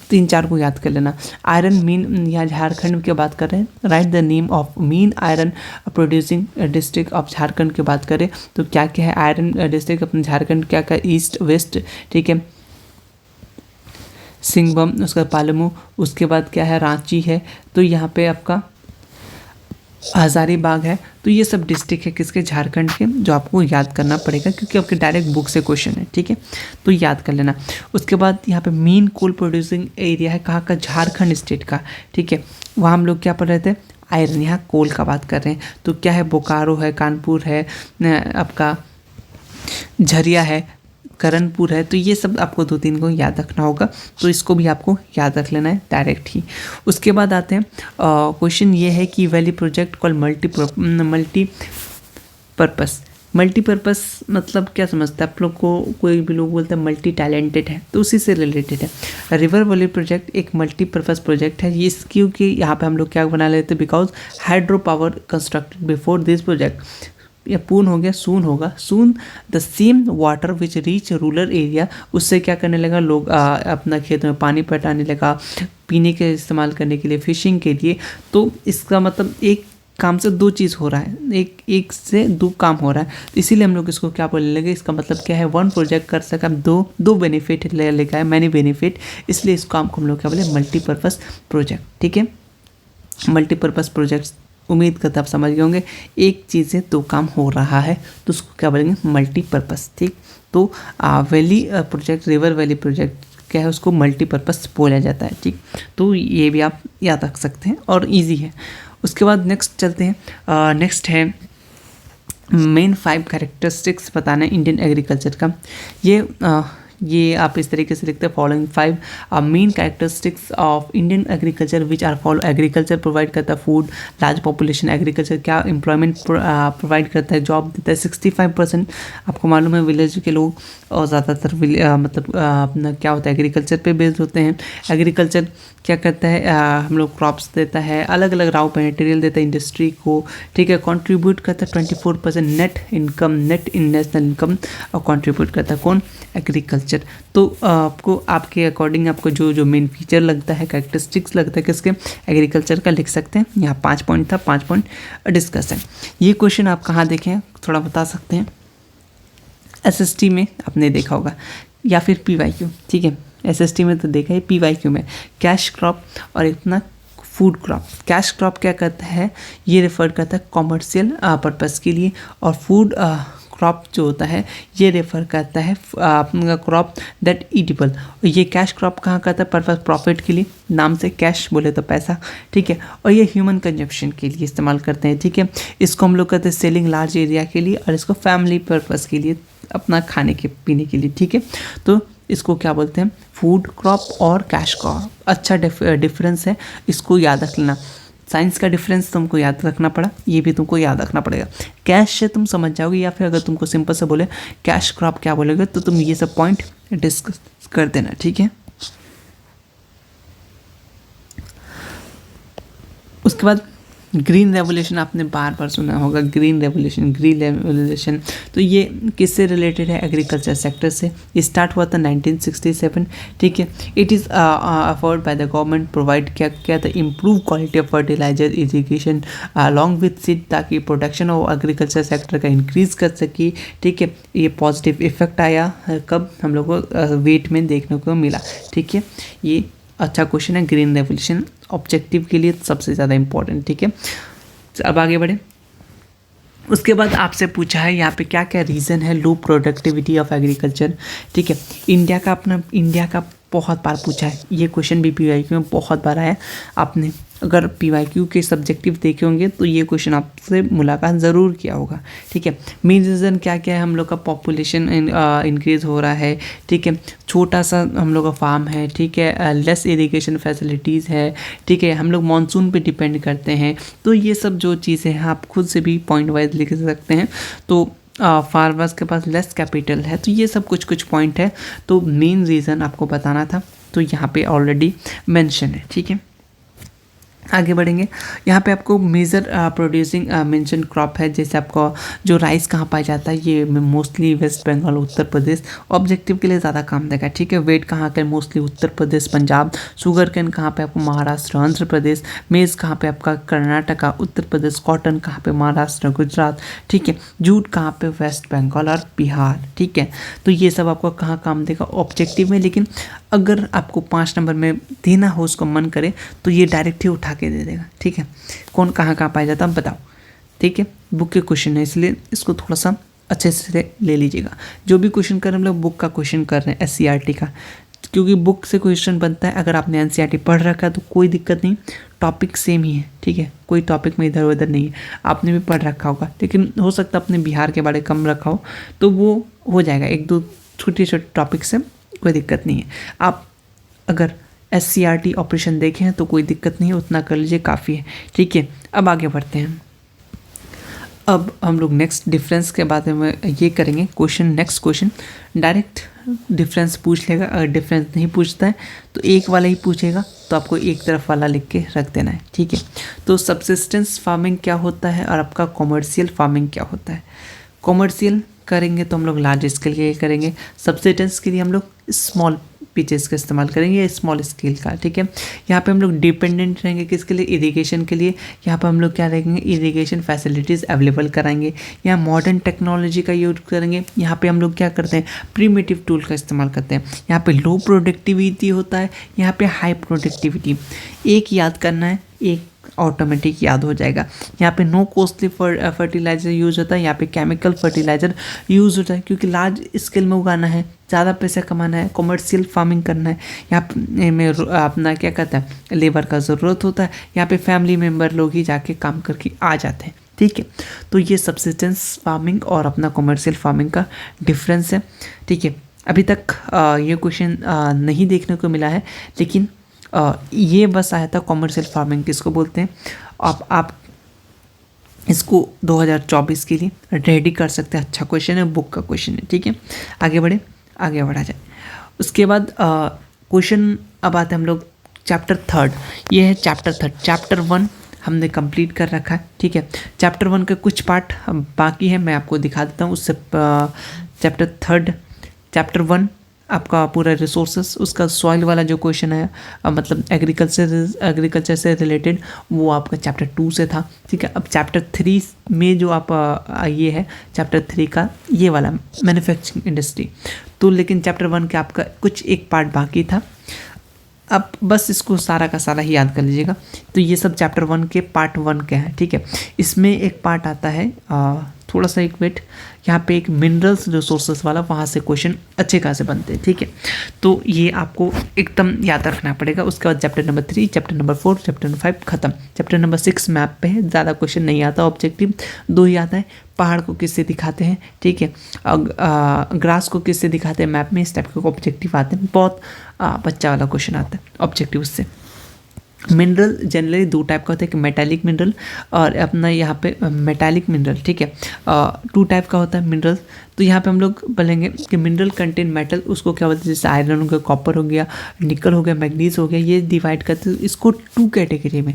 3-4 को याद कर लेना। आयरन मीन, यहाँ झारखंड की बात कर रहे हैं, right the name of mean iron producing district of Jharkhand की बात करें तो क्या क्या है? आयरन डिस्ट्रिक्ट अपने झारखंड क्या क्या? ईस्ट, वेस्ट, ठीक है, सिंहभूम, उसका पालमू, उसके बाद क्या है? रांची है, तो यहाँ पे आपका हजारीबाग है। तो ये सब डिस्ट्रिक्ट है किसके? झारखंड के, जो आपको याद करना पड़ेगा क्योंकि आपके डायरेक्ट बुक से क्वेश्चन है, ठीक है, तो याद कर लेना। उसके बाद यहाँ पे मेन कोल प्रोड्यूसिंग एरिया है कहाँ का? झारखंड स्टेट का, ठीक है। वहाँ हम लोग क्या पढ़ रहे थे? आयरन, यहाँ कोल का बात कर रहे हैं, तो क्या है? बोकारो है, कानपुर है, आपका झरिया है, करणपुर है, तो ये सब आपको 2-3 को याद रखना होगा, तो इसको भी आपको याद रख लेना है डायरेक्ट ही। उसके बाद आते हैं क्वेश्चन ये है कि वैली प्रोजेक्ट कॉल मल्टीपर्पस मतलब क्या समझते हैं आप लोग को? कोई भी लोग बोलते हैं मल्टी टैलेंटेड है, तो उसी से रिलेटेड है। रिवर वैली प्रोजेक्ट एक मल्टीपर्पस प्रोजेक्ट है, ये क्योंकि यहाँ पे हम लोग क्या बना लेते हैं? Because hydro power constructed before this project, या पूर्ण हो गया, सून होगा, soon the same water which reach rural area, उससे क्या करने लगा? लोग अपना खेत में पानी पटाने लगा, पीने के इस्तेमाल करने के लिए, फिशिंग के लिए। तो इसका मतलब एक काम से 2 चीज़ हो रहा है, एक से 2 काम हो रहा है, तो इसीलिए हम लोग इसको क्या बोलने लगे? इसका मतलब क्या है? 1 प्रोजेक्ट कर सका, दो बेनिफिट लेगा है, मैनी बेनिफिट, इसलिए इस काम को हम लोग क्या बोले? मल्टीपर्पज़ प्रोजेक्ट, ठीक है। मल्टीपर्पज़ प्रोजेक्ट्स, उम्मीद करते आप समझ गए होंगे, एक चीज़ से 2 काम हो रहा है, तो उसको क्या बोलेंगे? मल्टीपर्पज़, ठीक। तो valley project, river valley project क्या है? उसको मल्टीपर्पज़ बोला जाता है, ठीक। तो ये भी आप याद रख सकते हैं और इजी है। उसके बाद नेक्स्ट चलते हैं, नेक्स्ट है मेन 5 कैरेक्टरिस्टिक्स बताना है इंडियन एग्रीकल्चर का। ये आप इस तरीके से लिखते हैं, following 5 main characteristics of Indian agriculture which are follow. Agriculture provide करता है फूड, लार्ज पॉपुलेशन, एग्रीकल्चर क्या एम्प्लॉयमेंट प्रोवाइड करता है, जॉब देता है। 65% आपको मालूम है विलेज के लोग और ज़्यादातर मतलब अपना क्या होता है? एग्रीकल्चर पे बेस्ड होते हैं। एग्रीकल्चर क्या करता है? हम लोग क्रॉप्स देता है, अलग अलग रॉ मटेरियल देता है इंडस्ट्री को, ठीक है। कंट्रीब्यूट करता है 24% नेट इनकम, नेट इन नेशनल इनकम और कंट्रीब्यूट करता है कौन? एग्रीकल्चर। तो आपको आपके अकॉर्डिंग आपको जो मेन फीचर लगता है, कैरेक्टरिस्टिक्स लगता है किसके? एग्रीकल्चर का लिख सकते हैं। यहाँ 5 पॉइंट था, 5 पॉइंट डिस्कस है। ये क्वेश्चन आप कहाँ देखे हैं थोड़ा बता सकते हैं? एसएसटी में आपने देखा होगा या फिर पीवाईक्यू, ठीक है। एसएसटी में तो देखा है, पीवाईक्यू में कैश क्रॉप और इतना फूड क्रॉप। कैश क्रॉप क्या करता है? ये रेफर करता है कॉमर्शियल पर्पस के लिए, और फूड क्रॉप जो होता है ये रेफर करता है आपका क्रॉप दैट ईटेबल। ये कैश क्रॉप कहाँ करता है? पर्पस प्रॉफिट के लिए, नाम से कैश बोले तो पैसा, ठीक है। और ये ह्यूमन कंजप्शन के लिए इस्तेमाल करते हैं, ठीक है। इसको हम लोग कहते हैं सेलिंग लार्ज एरिया के लिए, और इसको फैमिली पर्पस के लिए, अपना खाने के पीने के लिए, ठीक है। तो इसको क्या बोलते हैं? फूड क्रॉप और कैश क्रॉप। अच्छा डिफरेंस है, इसको याद रख लेना। साइंस का डिफरेंस तुमको याद रखना पड़ा, ये भी तुमको याद रखना पड़ेगा। कैश से तुम समझ जाओगे, या फिर अगर तुमको सिंपल से बोले कैश क्रॉप क्या बोलोगे तो तुम ये सब पॉइंट डिस्कस कर देना, ठीक है। उसके बाद ग्रीन रेवोल्यूशन आपने बार बार सुना होगा, ग्रीन रेवोल्यूशन। तो ये किससे रिलेटेड है? एग्रीकल्चर सेक्टर से। ये स्टार्ट हुआ था 1967, ठीक है। It is afford by the government provide क्या था? Improve quality of fertiliser, irrigation along with seed, ताकि प्रोडक्शन ऑफ एग्रीकल्चर सेक्टर का इंक्रीज कर सके, ठीक है। ये पॉजिटिव इफेक्ट आया कब? हम लोग को वेट में देखने को मिला, ठीक है। ये अच्छा क्वेश्चन है, ग्रीन रेवोल्यूशन ऑब्जेक्टिव के लिए सबसे ज़्यादा इंपॉर्टेंट, ठीक है। अब आगे बढ़े। उसके बाद आपसे पूछा है यहाँ पे क्या क्या रीज़न है लो प्रोडक्टिविटी ऑफ एग्रीकल्चर, ठीक है। इंडिया का बहुत बार पूछा है ये क्वेश्चन भी, पीवाईक्यू में बहुत बार आया। आपने अगर पीवाईक्यू के सब्जेक्टिव देखे होंगे तो ये क्वेश्चन आपसे मुलाकात ज़रूर किया होगा, ठीक है। मेन रीज़न क्या क्या है? हम लोग का पॉपुलेशन इंक्रीज़ हो रहा है, ठीक है। छोटा सा हम लोग का फार्म है, ठीक है। लेस इरिगेशन फैसिलिटीज़ है, ठीक है। हम लोग मानसून पे डिपेंड करते हैं। तो ये सब जो चीज़ें हैं आप खुद से भी पॉइंट वाइज लिख सकते हैं। तो फार्मर्स के पास लेस कैपिटल है, तो ये सब कुछ पॉइंट है। तो मेन रीज़न आपको बताना था, तो यहाँ पे ऑलरेडी मेंशन है, ठीक है। आगे बढ़ेंगे। यहाँ पे आपको मेजर प्रोड्यूसिंग मेंशन क्रॉप है, जैसे आपको जो राइस कहाँ पाया जाता है? ये mostly waste Bengal, Uttar Pradesh. Objective के लिए ज़्यादा काम देगा, ठीक है। वेट कहाँ का? Mostly Uttar Pradesh, Punjab. Sugar cane कहाँ पे? आपको महाराष्ट्र, आंध्र प्रदेश। मेज़ कहाँ पे? आपका कर्नाटका, उत्तर प्रदेश। कॉटन कहाँ पे? महाराष्ट्र, गुजरात, ठीक है। जूट कहाँ पे? वेस्ट बंगाल और बिहार, ठीक है। तो ये सब आपको कहाँ काम देगा? ऑब्जेक्टिव में। लेकिन अगर आपको 5 नंबर में देना हो, उसको मन करे तो ये डायरेक्ट ही उठा के दे देगा, ठीक है। कौन कहाँ पाया जाता है बताओ, ठीक है। बुक के क्वेश्चन है, इसलिए इसको थोड़ा सा अच्छे से ले लीजिएगा। जो भी क्वेश्चन कर रहे हैं हम लोग बुक का क्वेश्चन कर रहे हैं, एससीईआरटी का, क्योंकि बुक से क्वेश्चन बनता है। अगर आपने एनसीईआरटी पढ़ रखा है तो कोई दिक्कत नहीं, टॉपिक सेम ही है, ठीक है। कोई टॉपिक में इधर उधर नहीं है, आपने भी पढ़ रखा होगा। लेकिन हो सकता है अपने बिहार के बारे कम रखा हो, तो वो हो जाएगा, 1-2 छोटे छोटे टॉपिक से, कोई दिक्कत नहीं है। आप अगर एससीईआरटी ऑपरेशन देखें तो कोई दिक्कत नहीं है, उतना कर लीजिए, काफ़ी है, ठीक है। अब आगे बढ़ते हैं। अब हम लोग नेक्स्ट डिफरेंस के बारे में ये करेंगे question. Next question direct difference पूछ लेगा, अगर डिफरेंस नहीं पूछता है तो एक वाला ही पूछेगा, तो आपको एक तरफ वाला लिख के रख देना है, ठीक है। तो सब्सिस्टेंस फार्मिंग क्या होता है और आपका कॉमर्शियल फार्मिंग क्या होता है? कॉमर्शियल करेंगे तो हम लोग लार्ज स्केल के करेंगे, सब्सिस्टेंस के लिए हम लोग स्मॉल पिचेस का इस्तेमाल करेंगे, स्मॉल स्केल का, ठीक है। यहाँ पे हम लोग डिपेंडेंट रहेंगे किसके लिए? इरिगेशन के लिए। यहाँ पे हम लोग क्या रहेंगे? इरिगेशन फैसिलिटीज़ अवेलेबल कराएंगे। यहाँ मॉडर्न टेक्नोलॉजी का यूज करेंगे। यहाँ पे हम लोग क्या करते हैं? प्रीमिटिव टूल का इस्तेमाल करते हैं। यहाँ पे लो प्रोडक्टिविटी होता है, यहाँ पे हाई प्रोडक्टिविटी। एक याद करना है, एक ऑटोमेटिक याद हो जाएगा। यहाँ पे नो कॉस्टली फर्टिलाइजर यूज़ होता है, यहाँ पे केमिकल फर्टिलाइजर यूज़ होता है, क्योंकि लार्ज स्केल में उगाना है, ज़्यादा पैसा कमाना है, कमर्शियल फार्मिंग करना है। यहाँ में अपना क्या कहता है? लेबर का ज़रूरत होता है। यहाँ पे फैमिली मेम्बर लोग ही जाके काम करके आ जाते हैं, ठीक है। तो ये सब्सिस्टेंस फार्मिंग और अपना कमर्शियल फार्मिंग का डिफरेंस है, ठीक है। अभी तक ये क्वेश्चन नहीं देखने को मिला है, लेकिन ये बस आया था कॉमर्शियल फार्मिंग किसको बोलते हैं। आप इसको 2024 के लिए रेडी कर सकते हैं। अच्छा क्वेश्चन है, बुक का क्वेश्चन है, ठीक है। आगे बढ़ा जाए। उसके बाद क्वेश्चन अब आते हैं हम लोग चैप्टर 3। ये है चैप्टर 3। चैप्टर 1 हमने कंप्लीट कर रखा है, ठीक है। चैप्टर 1 का कुछ पार्ट बाकी है, मैं आपको दिखा देता हूँ। उससे चैप्टर 1 आपका पूरा रिसोर्सेस, उसका सॉइल वाला जो क्वेश्चन है, मतलब एग्रीकल्चर से रिलेटेड, वो आपका चैप्टर 2 से था, ठीक है। अब चैप्टर 3 में जो आप ये है चैप्टर 3 का ये वाला मैन्युफैक्चरिंग इंडस्ट्री, तो लेकिन चैप्टर 1 का आपका कुछ एक पार्ट बाकी था। अब बस इसको सारा का सारा ही याद कर लीजिएगा। तो ये सब चैप्टर 1 के पार्ट 1 के हैं, ठीक है। इसमें एक पार्ट आता है, थोड़ा सा एक मिनट, यहाँ पे एक मिनरल्स रिसोर्सेस वाला वहाँ से क्वेश्चन अच्छे खासे बनते हैं, ठीक है। तो ये आपको एकदम याद रखना पड़ेगा। उसके बाद chapter number 3, chapter number 4, chapter number 5 खत्म। चैप्टर नंबर 6 मैप पे है, ज़्यादा क्वेश्चन नहीं आता, ऑब्जेक्टिव 2 ही आता है। पहाड़ को किससे दिखाते हैं, ठीक है, ग्रास को किससे दिखाते हैं मैप में, इस टाइप के ऑब्जेक्टिव आते हैं। बहुत बच्चा वाला क्वेश्चन आता है ऑब्जेक्टिव उससे। मिनरल जनरली 2 टाइप का होता है, कि मेटालिक मिनरल और अपना यहाँ पे मेटालिक मिनरल, ठीक है। 2 टाइप का होता है मिनरल। तो यहाँ पे हम लोग बोलेंगे कि मिनरल कंटेन मेटल, उसको क्या बोलते हैं, जैसे आयरन हो गया, कॉपर हो गया, निकल हो गया, मैग्नीज हो गया, ये डिवाइड करते हैं इसको 2 कैटेगरी में।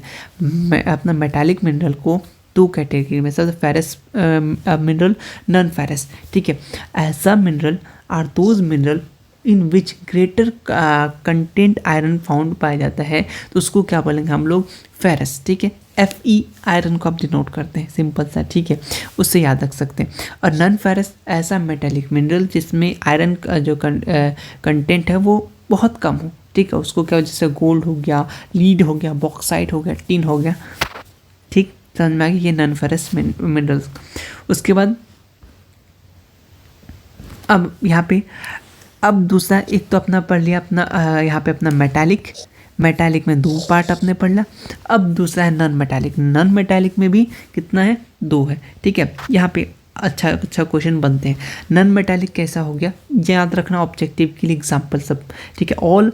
अपना मेटालिक मिनरल को 2 कैटेगरी में, सबसे फेरस मिनरल, नॉन फेरस, ठीक है। ऐसा mineral are those mineral in which greater content iron found पाया जाता है, तो उसको क्या बोलेंगे हम लोग, फेरस, ठीक है। Fe आयरन को आप डिनोट करते हैं, सिंपल सा, ठीक है, उससे याद रख सकते हैं। और नॉन फेरस ऐसा मेटालिक मिनरल जिसमें आयरन का जो कंटेंट है वो बहुत कम हो, ठीक है, उसको क्या, जैसे गोल्ड हो गया, लीड हो गया, बॉक्साइट हो गया, टिन हो गया, ठीक, समझ में आ गया, ये नॉन फेरस मिनरल्स। उसके बाद अब यहाँ पे अब दूसरा, एक तो अपना पढ़ लिया अपना यहाँ पे अपना मेटालिक में 2 पार्ट आपने पढ़ लिया। अब दूसरा है नॉन मेटालिक में भी कितना है, 2 है, ठीक है। यहाँ पे अच्छा क्वेश्चन बनते हैं। नॉन मेटालिक कैसा हो गया, याद रखना ऑब्जेक्टिव के लिए एग्जांपल सब, ठीक है। ऑल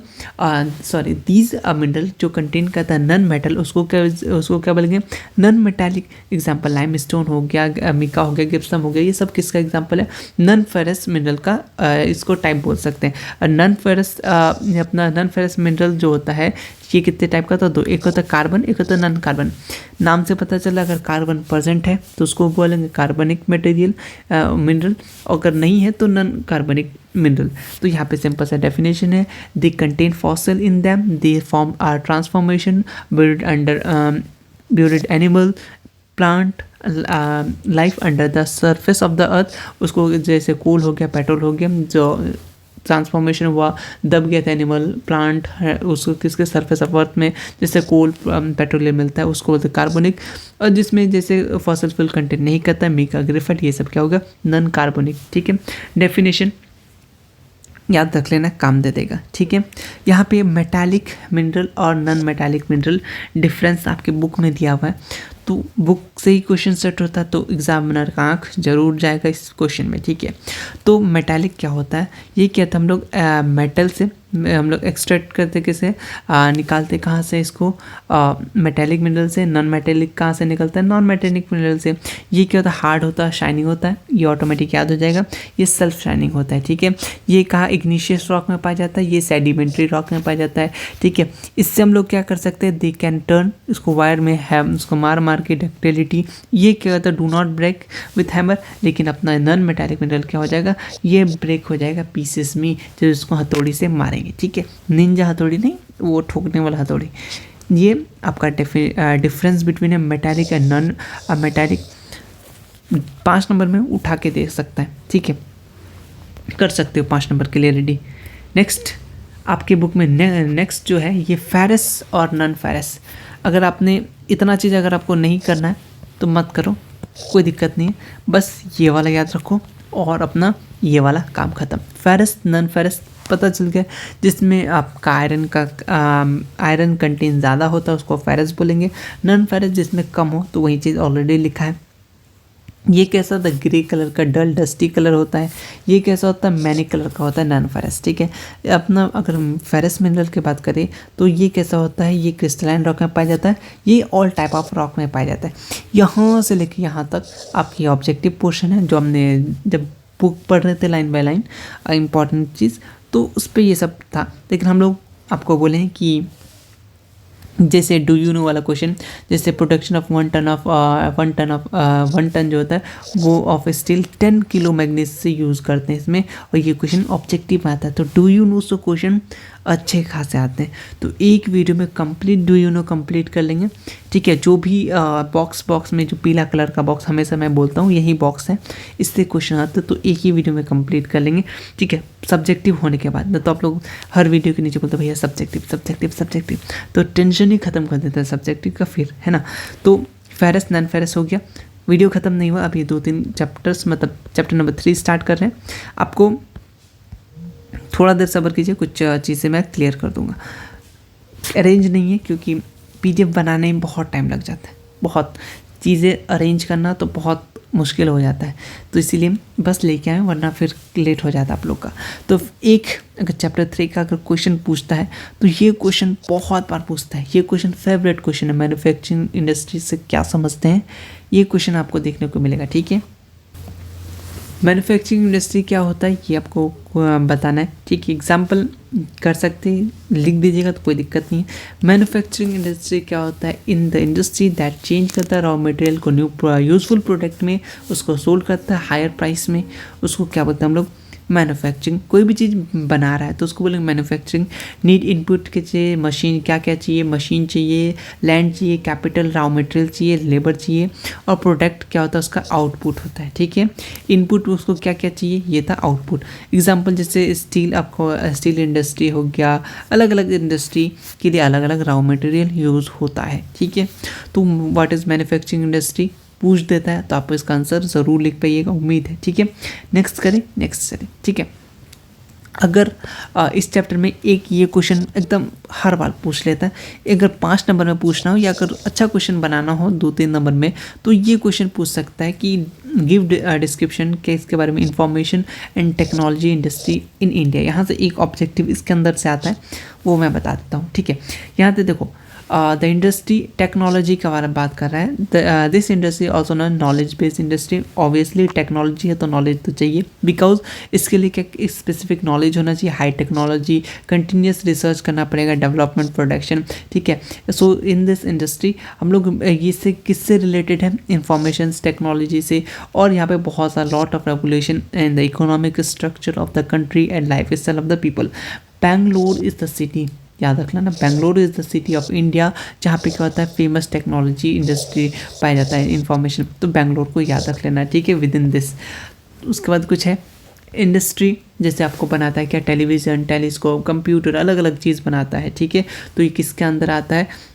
दीज मिनरल जो कंटेन करता है नॉन मेटल, उसको क्या बोलेंगे, नॉन मेटालिक। एग्जांपल लाइमस्टोन हो गया, मिका हो गया, गिप्सम हो गया, ये सब किसका एग्जांपल है, नॉन फेरस मिनरल का इसको टाइप बोल सकते हैं। नॉन फेरस मिनरल जो होता है ये कितने टाइप का था, 2, एक होता है कार्बन, एक होता है नॉन कार्बन। नाम से पता चला अगर कार्बन प्रेजेंट है तो उसको बोलेंगे कार्बनिक मटेरियल मिनरल, अगर नहीं है तो नॉन कार्बनिक मिनरल। तो यहाँ पे सिंपल सा डेफिनेशन है, they contain fossil in them, they form are transformation buried animal plant life under the surface of the earth. उसको जैसे कोल हो गया, पेट्रोल हो गया, जो ट्रांसफॉर्मेशन हुआ, दब गया था एनिमल प्लांट है, उसको किसके सरफेस ऑफ अर्थ में, जैसे कोल पेट्रोलियम मिलता है उसको बोलते हैं कार्बनिक। और जिसमें जैसे फॉसिल फ्यूल कंटेंट नहीं करता है, मीका, ग्रेफाइट, ये सब क्या होगा, नॉन कार्बनिक, ठीक है। डेफिनेशन याद रख लेना, काम दे देगा, ठीक है। यहाँ पे मेटालिक मिनरल और नॉन मेटालिक मिनरल डिफरेंस आपके बुक में दिया हुआ है, तो बुक से ही क्वेश्चन सेट होता है, तो एग्जामिनर का आँख जरूर जाएगा इस क्वेश्चन में, ठीक है। तो मेटालिक क्या होता है, ये क्या था, हम लोग मेटल से हम लोग एक्सट्रैक्ट करते, कैसे निकालते, कहाँ से इसको, मेटालिक मिनरल से। नॉन मेटालिक कहाँ से निकलता है, नॉन मेटालिक मिनरल से। ये क्या होता है, हार्ड होता है, शाइनिंग होता है, ये ऑटोमेटिक याद हो जाएगा, ये सेल्फ शाइनिंग होता है, ठीक है। ये कहाँ, इग्निशियस रॉक में पाया जाता है, ये सेडिमेंट्री रॉक में पाया जाता है, ठीक है। इससे हम लोग क्या कर सकते हैं, दे कैन टर्न, इसको वायर में है उसको मार के डक्टिलिटी, ये क्या होता है, do not break with hammer. लेकिन अपना नॉन मेटालिक मिनरल क्या हो जाएगा, ये ब्रेक हो जाएगा पीसेस में, जो इसको हथौड़ी से मारेंगे, ठीक है, निंजा हथौड़ी नहीं, वो ठोकने वाला हथौड़ी। ये आपका difference between A metallic and non metallic 5 number में उठा के दे सकता है, ठीक है, कर सकते हो 5 नंबर के लिए रेडी। नेक्स्ट आपके बुक में नेक्स्ट जो है ये फेरस और नॉन फेरस। अगर आपने इतना चीज़ अगर आपको नहीं करना है तो मत करो, कोई दिक्कत नहीं है, बस ये वाला याद रखो और अपना ये वाला काम ख़त्म। फेरस नॉन फेरस पता चल गया, जिसमें आपका आयरन कंटेंट ज़्यादा होता है उसको फेरस बोलेंगे। नॉन फेरस जिसमें कम हो, तो वही चीज़ ऑलरेडी लिखा है। ये कैसा होता है, ग्रे कलर का डल डस्टी कलर होता है। ये कैसा होता है, मैनिक कलर का होता है, नॉन फेरस, ठीक है। अपना अगर फेरस मिनरल की बात करें तो ये कैसा होता है, ये क्रिस्टलाइन रॉक में पाया जाता है, ये ऑल टाइप ऑफ रॉक में पाया जाता है। यहाँ से लेके यहाँ तक आपकी ऑब्जेक्टिव पोर्शन है, जो हमने जब बुक पढ़ रहे थे लाइन बाय लाइन इम्पॉर्टेंट चीज़, तो उस पर ये सब था। लेकिन हम लोग आपको बोले हैं कि जैसे डू यू नो वाला क्वेश्चन, जैसे प्रोडक्शन ऑफ 1 टन जो होता है वो ऑफ स्टील 10 किलो मैग्नीज से यूज़ करते हैं इसमें, और ये क्वेश्चन ऑब्जेक्टिव में आता है। तो do you know so question अच्छे खासे आते हैं, तो एक वीडियो में complete do you know complete कर लेंगे, ठीक है। जो भी बॉक्स में जो पीला कलर का बॉक्स हमेशा मैं बोलता हूँ यही बॉक्स है, इससे क्वेश्चन आते हैं, तो एक ही वीडियो में कंप्लीट कर लेंगे, ठीक है, सब्जेक्टिव होने के बाद। तो आप लोग हर वीडियो के नीचे बोलते भैया सब्जेक्टिव, तो टेंशन ही खत्म कर देता है सब्जेक्टिव का फिर, है ना। तो फेरस नॉन फेरस हो गया, वीडियो ख़त्म नहीं हुआ, अभी 2-3 चैप्टर्स मतलब चैप्टर नंबर 3 स्टार्ट कर रहे हैं। आपको थोड़ा देर सब्र कीजिए, कुछ चीज़ें मैं क्लियर कर दूंगा। अरेंज नहीं है क्योंकि पीडीएफ बनाने में बहुत टाइम लग जाता है, बहुत चीज़ें अरेंज करना तो बहुत मुश्किल हो जाता है, तो इसीलिए बस लेके आए, वरना फिर लेट हो जाता आप लोग का। तो एक अगर चैप्टर 3 का अगर क्वेश्चन पूछता है तो ये क्वेश्चन बहुत बार पूछता है, ये क्वेश्चन फेवरेट क्वेश्चन है। मैन्युफैक्चरिंग इंडस्ट्री से क्या समझते हैं, ये क्वेश्चन आपको देखने को मिलेगा। ठीक है, मैन्युफैक्चरिंग इंडस्ट्री क्या होता है ये आपको बताना है। ठीक है, एग्जाम्पल कर सकते हैं, लिख दीजिएगा तो कोई दिक्कत नहीं है। मैन्युफैक्चरिंग इंडस्ट्री क्या होता है, in the industry that change करता है रॉ मटेरियल को न्यू यूजफुल प्रोडक्ट में, उसको सोल्ड करता है हायर प्राइस में, उसको क्या बोलते हैं हम लोग मैन्युफैक्चरिंग। कोई भी चीज़ बना रहा है तो उसको बोलेंगे मैन्युफैक्चरिंग। नीड इनपुट के चाहिए, मशीन क्या क्या चाहिए, मशीन चाहिए, लैंड चाहिए, कैपिटल, रॉ मटेरियल चाहिए, लेबर चाहिए, और प्रोडक्ट क्या होता है उसका आउटपुट होता है। ठीक है, इनपुट उसको क्या क्या चाहिए, ये था आउटपुट। एग्जाम्पल जैसे स्टील, आपको स्टील इंडस्ट्री हो गया, अलग अलग इंडस्ट्री के लिए अलग अलग रॉ मटेरियल यूज़ होता है। ठीक है, तो व्हाट इज़ मैन्युफैक्चरिंग इंडस्ट्री पूछ देता है तो आप इसका आंसर ज़रूर लिख पाइएगा, उम्मीद है। ठीक है, नेक्स्ट करें, नेक्स्ट चलें। ठीक है, अगर इस चैप्टर में एक ये क्वेश्चन एकदम हर बार पूछ लेता है, अगर 5 नंबर में पूछना हो या अगर अच्छा क्वेश्चन बनाना हो 2-3 नंबर में, तो ये क्वेश्चन पूछ सकता है कि गिव डिस्क्रिप्शन के इसके बारे में, information and technology industry in India. यहाँ से एक ऑब्जेक्टिव इसके अंदर से आता है, वो मैं बता देता हूँ। ठीक है, यहाँ पे देखो द इंडस्ट्री टेक्नोलॉजी के बारे में बात कर रहा है। This industry also knowledge based industry. Obviously technology है तो नॉलेज तो चाहिए, बिकॉज इसके लिए क्या स्पेसिफिक नॉलेज होना चाहिए, हाई टेक्नोलॉजी, कंटिन्यूस रिसर्च करना पड़ेगा, डेवलपमेंट, प्रोडक्शन। ठीक है, सो इन दिस इंडस्ट्री हम लोग ये से किससे रिलेटेड है, इंफॉर्मेशन टेक्नोलॉजी से, और यहाँ पे बहुत सारा lot of regulation and the economic structure of the country and life style of the people. Bangalore is the city, याद रखना ना, Bengaluru is the city of India, जहाँ पे क्या होता है फेमस टेक्नोलॉजी इंडस्ट्री पाया जाता है, इंफॉर्मेशन, तो बेंगलोर को याद रख लेना। ठीक है, विद इन दिस। उसके बाद कुछ है इंडस्ट्री, जैसे आपको बनाता है क्या, टेलीविज़न, टेलीस्कोप, कंप्यूटर, अलग अलग चीज़ बनाता है। ठीक है, तो ये किसके अंदर आता है,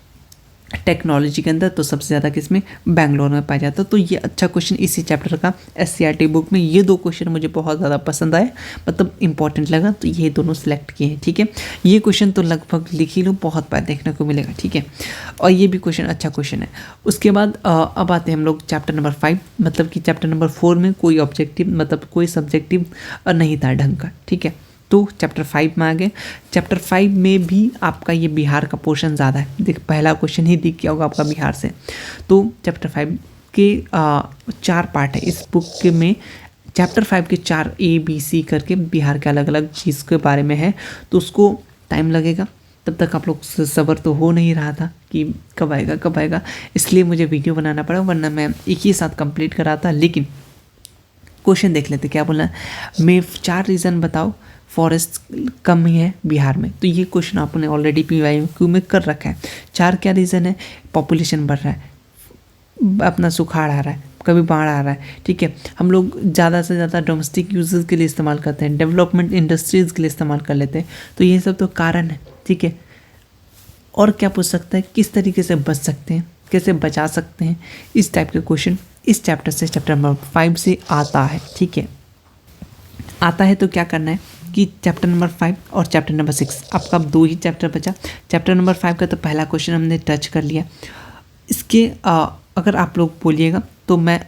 टेक्नोलॉजी के अंदर, तो सबसे ज़्यादा किसमें, बैंगलोर में पाया जाता है। तो ये अच्छा क्वेश्चन इसी चैप्टर का एससीईआरटी बुक में, ये 2 क्वेश्चन मुझे बहुत ज़्यादा पसंद आए, मतलब इंपॉर्टेंट लगा, तो ये दोनों सेलेक्ट किए हैं। ठीक है, ये क्वेश्चन तो लगभग लिख ही लो, बहुत बार देखने को मिलेगा। ठीक है, और ये भी क्वेश्चन अच्छा क्वेश्चन है। उसके बाद अब आते हैं हम लोग चैप्टर नंबर 5, मतलब कि चैप्टर नंबर 4 में कोई ऑब्जेक्टिव मतलब कोई सब्जेक्टिव नहीं था ढंग का। ठीक है, तो चैप्टर 5 में आ गए। चैप्टर 5 में भी आपका ये बिहार का पोर्शन ज़्यादा है। देख, पहला क्वेश्चन ही दिख गया होगा आपका बिहार से। तो चैप्टर 5 के 4 पार्ट है इस बुक के में। चैप्टर 5 के 4 ABC करके बिहार के अलग अलग चीज़ के बारे में है, तो उसको टाइम लगेगा। तब तक आप लोग सब्र तो हो नहीं रहा था कि कब आएगा कब आएगा, इसलिए मुझे वीडियो बनाना पड़ा, वरना मैं एक ही साथ कंप्लीट करा था। लेकिन क्वेश्चन देख लेते क्या बोला, मैं 4 रीज़न बताओ फॉरेस्ट कम ही है बिहार में। तो ये क्वेश्चन आपने ऑलरेडी PYQ में कर रखा है। 4 क्या रीज़न है, पॉपुलेशन बढ़ रहा है, अपना सुखाड़ आ रहा है, कभी बाढ़ आ रहा है। ठीक है, हम लोग ज़्यादा से ज़्यादा डोमेस्टिक यूजेस के लिए इस्तेमाल करते हैं, डेवलपमेंट इंडस्ट्रीज़ के लिए इस्तेमाल कर लेते हैं, तो ये सब तो कारण है। ठीक है, और क्या पूछ सकता है, किस तरीके से बच सकते हैं, कैसे बचा सकते हैं, इस टाइप के क्वेश्चन इस चैप्टर से, चैप्टर नंबर 5 से आता है। ठीक है, आता है तो क्या करना है कि चैप्टर नंबर 5 और चैप्टर नंबर 6, आपका अब 2 ही चैप्टर बचा। चैप्टर नंबर 5 का तो पहला क्वेश्चन हमने टच कर लिया। इसके अगर आप लोग बोलिएगा तो मैं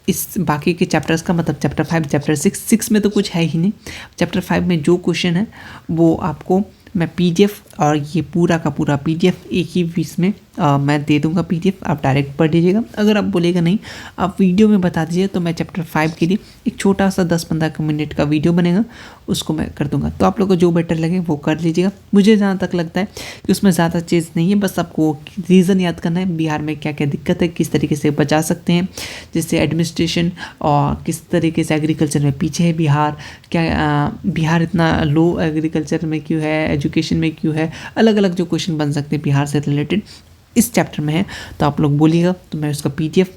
इस बाकी के चैप्टर्स का, मतलब चैप्टर 5, चैप्टर 6 में तो कुछ है ही नहीं। चैप्टर 5 में जो क्वेश्चन है वो आपको मैं PDF और ये पूरा का पूरा PDF एक ही पीस में मैं दे दूंगा PDF, आप डायरेक्ट पढ़ लीजिएगा। अगर आप बोलेगा नहीं आप वीडियो में बता दीजिए, तो मैं चैप्टर 5 के लिए एक छोटा सा 10-15 मिनट का वीडियो बनेगा, उसको मैं कर दूंगा। तो आप लोग को जो बेटर लगे वो कर लीजिएगा। मुझे जहाँ तक लगता है कि उसमें ज़्यादा चीज़ नहीं है, बस आपको रीज़न याद करना है, बिहार में क्या क्या दिक्कत है, किस तरीके से बचा सकते हैं, जैसे एडमिनिस्ट्रेशन, और किस तरीके से एग्रीकल्चर में पीछे है बिहार, क्या बिहार इतना लो एग्रीकल्चर में क्यों है, एजुकेशन में क्यों है, अलग अलग जो क्वेश्चन बन सकते हैं बिहार से रिलेटेड इस चैप्टर में है। तो आप लोग बोलिएगा तो मैं उसका PDF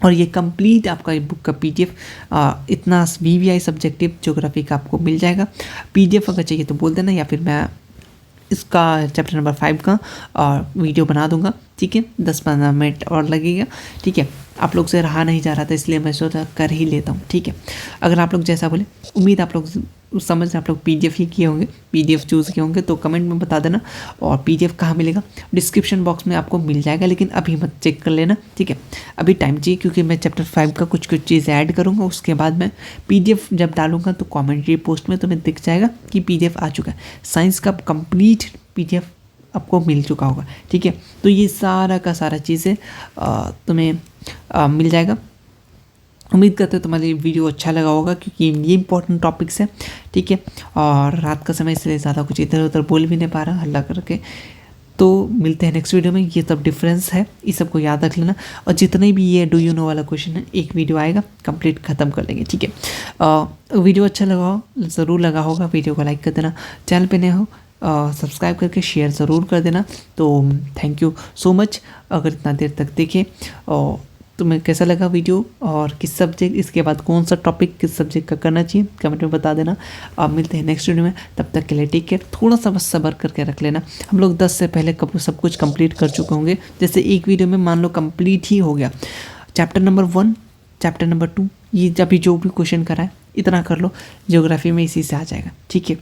और ये कंप्लीट आपका ये बुक का PDF इतना VVI सब्जेक्टिव ज्योग्राफी का आपको मिल जाएगा। PDF अगर चाहिए तो बोल देना, या फिर मैं इसका चैप्टर नंबर 5 का वीडियो बना दूंगा। ठीक है, 10-15 मिनट और लगेगा। ठीक है, आप लोग से रहा नहीं जा रहा था, इसलिए मैं सोचा कर ही लेता हूँ। ठीक है, अगर आप लोग जैसा बोले, उम्मीद आप लोग उस समझ आप लोग पीडीएफ ही किए होंगे, पीडीएफ चूज़ किए होंगे, तो कमेंट में बता देना। और पीडीएफ कहाँ मिलेगा, डिस्क्रिप्शन बॉक्स में आपको मिल जाएगा, लेकिन अभी मत चेक कर लेना। ठीक है, अभी टाइम चाहिए, क्योंकि मैं चैप्टर 5 का कुछ चीज़ ऐड करूँगा। उसके बाद मैं पीडीएफ जब डालूंगा तो कॉमेंट्री पोस्ट में तुम्हें दिख जाएगा कि पीडीएफ आ चुका है। साइंस का कंप्लीट पीडीएफ आपको मिल चुका होगा। ठीक है, तो ये सारा का सारा चीज़ें तुम्हें मिल जाएगा। उम्मीद करते हो तुम्हारी वीडियो अच्छा लगा होगा, क्योंकि ये इंपॉर्टेंट टॉपिक्स है। ठीक है, और रात का समय इसलिए ज़्यादा कुछ इधर उधर बोल भी नहीं पा रहा हल्ला करके। तो मिलते हैं नेक्स्ट वीडियो में। ये सब डिफरेंस है, इस सबको याद रख लेना। और जितने भी ये डू यू नो वाला क्वेश्चन है, एक वीडियो आएगा, कंप्लीट ख़त्म कर लेंगे। ठीक है, वीडियो अच्छा लगा हो, ज़रूर लगा होगा, वीडियो को लाइक कर देना। चैनल पे नए हो सब्सक्राइब करके शेयर ज़रूर कर देना। तो थैंक यू सो मच अगर इतना देर तक देखे। और तुम्हें कैसा लगा वीडियो, और किस सब्जेक्ट, इसके बाद कौन सा टॉपिक किस सब्जेक्ट का करना चाहिए, कमेंट में बता देना। अब मिलते हैं नेक्स्ट वीडियो में, तब तक के लिए टेक केयर। थोड़ा सा बस सब्र करके रख लेना, हम लोग 10 से पहले सब कुछ कंप्लीट कर चुके होंगे। जैसे एक वीडियो में मान लो कंप्लीट ही हो गया चैप्टर नंबर 1, चैप्टर नंबर 2, ये जब भी जो भी क्वेश्चन करा है इतना कर लो, ज्योग्राफी में इसी से आ जाएगा। ठीक है,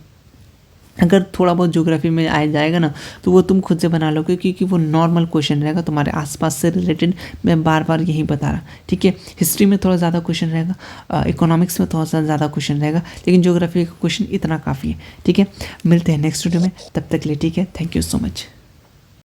अगर थोड़ा बहुत ज्योग्राफी में आ जाएगा ना, तो वो तुम खुद से बना लोगे, क्योंकि वो नॉर्मल क्वेश्चन रहेगा तुम्हारे आसपास से रिलेटेड। मैं बार बार यही बता रहा। ठीक है, हिस्ट्री में थोड़ा ज़्यादा क्वेश्चन रहेगा, इकोनॉमिक्स में थोड़ा सा ज़्यादा क्वेश्चन रहेगा, लेकिन ज्योग्राफी का क्वेश्चन इतना काफ़ी है। ठीक है, मिलते हैं नेक्स्ट वीडियो में, तब तक के लिए ठीक है, थैंक यू सो मच।